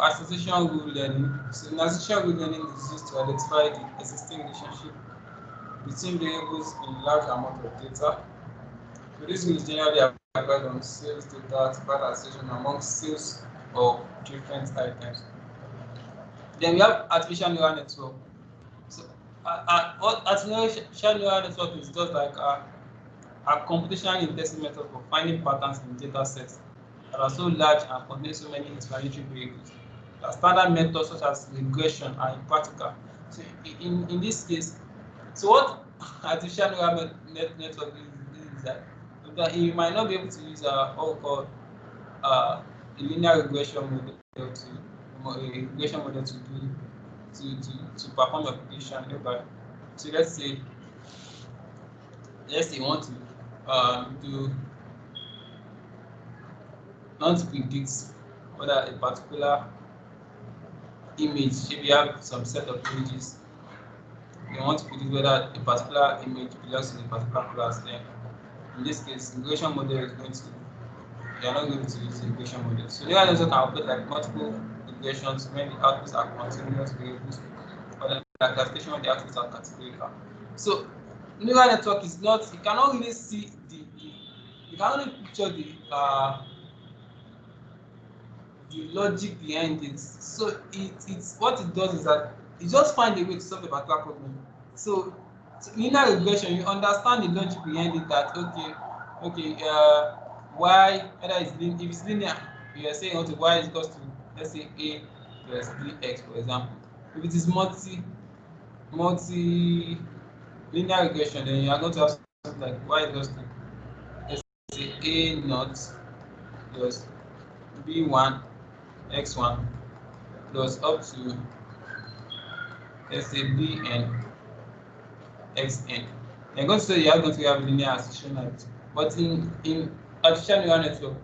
Association rule learning. So in association rule learning is used to identify the existing relationship between variables in large amount of data. So this rule is generally applied on sales data to find association among sales of different items. Then we have artificial neural network. So artificial neural network is just like a computationally intensive method for finding patterns in data sets that are so large and contain so many explanatory variables. The standard methods such as regression are impractical. So in this case, so what artificial neural network is that you might not be able to use what we call a linear regression model to perform a prediction. So let's say you want to predict whether a particular image, if you have some set of images, you want to predict whether a particular image belongs to a particular class, then in this case, regression model is going to, you are not going to use the regression model. So neural network can operate like multiple regressions when the outputs are continuous variables, or the classification when the outputs are categorical. So neural network is not, you cannot really see you can only picture the logic behind it. So it's what it does is that it just finds a way to solve a particular problem. So linear regression, you understand the logic behind it, that y, whether if it's linear, you are saying y is equals to, let's say, a plus bx, for example. If it is multi linear regression, then you are going to have something like y is equals to, let's say, a naught plus b1 x1 plus up to, let's say, bn xn. You're going to say you are going to have linear association like this. But in artificial neural network,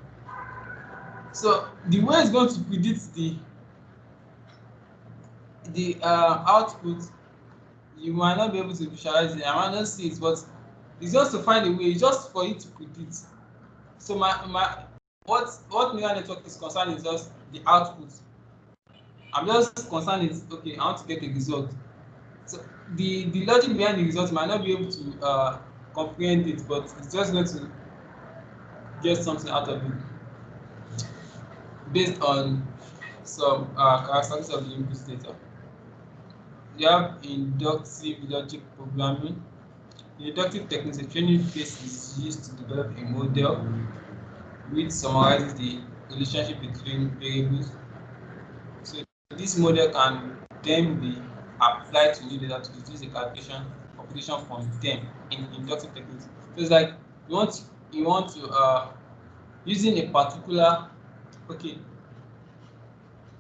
so the way it's going to predict the the output, you might not be able to visualize it, I might not see it, but it's just to find a way, just for it to predict. So what neural network is concerned is just the output. I'm just concerned is, okay, I want to get a result. So the logic behind the result might not be able to comprehend it, but it's just going to get something out of it based on some characteristics of the input data. You have inductive logic programming. In inductive techniques, a training phase is used to develop a model which summarizes the relationship between variables. So this model can then be applied to new data to deduce a calculation or prediction from them in inductive techniques. So it's like you want to using a particular, okay.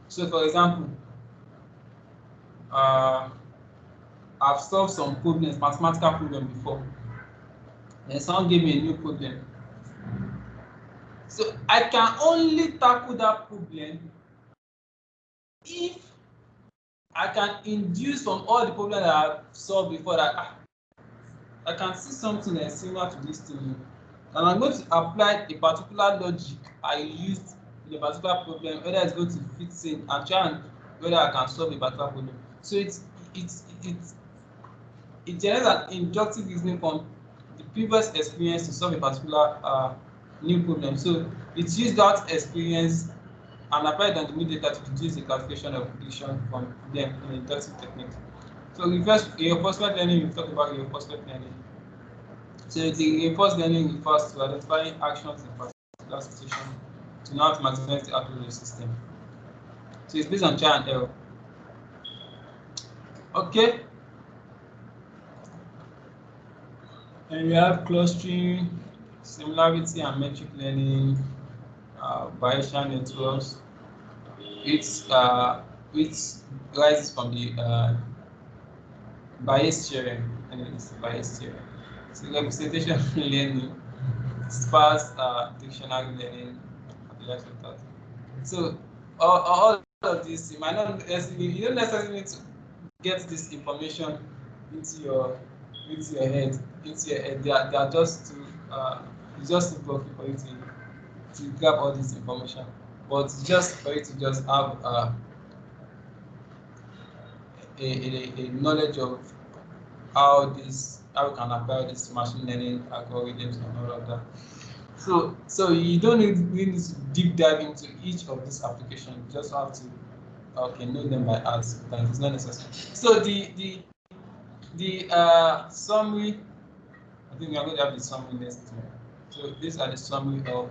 So for example, I've solved some problems, mathematical problem before. Then someone gave me a new problem. So I can only tackle that problem if I can induce from all the problems that I've solved before that I can see something that's similar to this thing. And I'm going to apply a particular logic I used in a particular problem, whether it's going to fit in and try and whether I can solve a particular problem. So it generates an inductive reasoning from the previous experience to solve a particular new problem. So it used that experience and applied on the new data to deduce the classification of prediction from them in inductive technique. So reinforcement learning, we talk about reinforcement learning. So the reinforced learning refers to identifying actions in particular situation to now maximize the output of the system. So it's based on trial and error. Okay. And we have clustering, similarity and metric learning, Bayesian networks. Which rises from the Bayes theorem, and it's the Bayes theorem. So representation learning, sparse dictionary learning, like that. So all of this, you might not necessarily, you don't necessarily need to get this information into your head. They are just to it's just simple for you to grab all this information, but just for you to just have a knowledge of how we can apply this machine learning algorithms and all of that. So you don't need to deep dive into each of these applications. You just have to know them by heart. Sometimes it's not necessary. So the summary, I think we are going to have the summary next time. So these are the summary of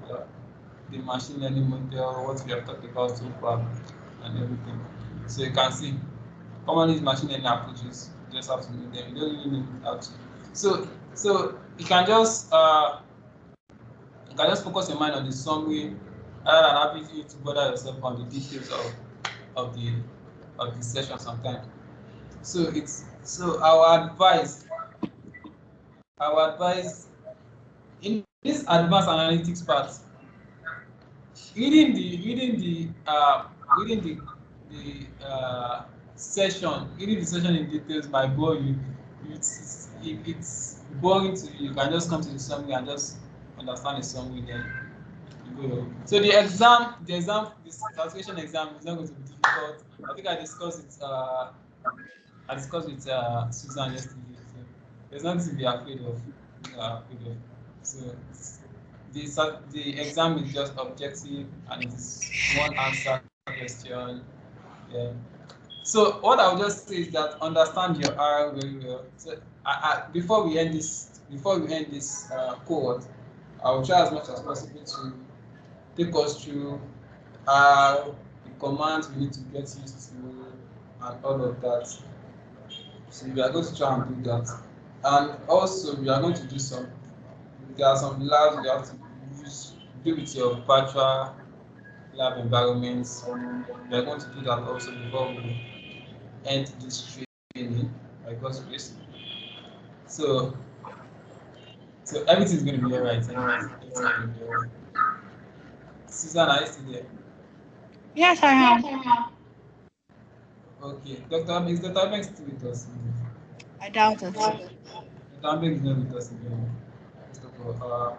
the machine learning model, what we have talked about so far, and everything. So you can see common these machine learning approaches. You just have to know them. You don't really need how to. So you can just focus your mind on the summary rather than having you to bother yourself on the details of the session sometimes. So our advice in this advanced analytics part, reading the session in details might bore you. If it's boring to you, you can just come to the summary and just understand the summary, then you go. So the certification exam is not going to be difficult. I think I discussed it with Susan yesterday. So there's nothing to be afraid of. So the exam is just objective and it is one answer question. Yeah. So what I would just say is that understand your R very well. So before we end this cohort, I will try as much as possible to take us through the commands we need to get used to and all of that. So we are going to try and do that. And also we are going to do there are some labs you have to do with your virtual lab environments. We are going to do that also before we end this training by God's grace. So everything's going to be all right. Susan, are you still there? Yes, I am. Okay, Dr. Amex, Dr. Amex still with us. I doubt it. Dr. Amex is not with us again. First of all,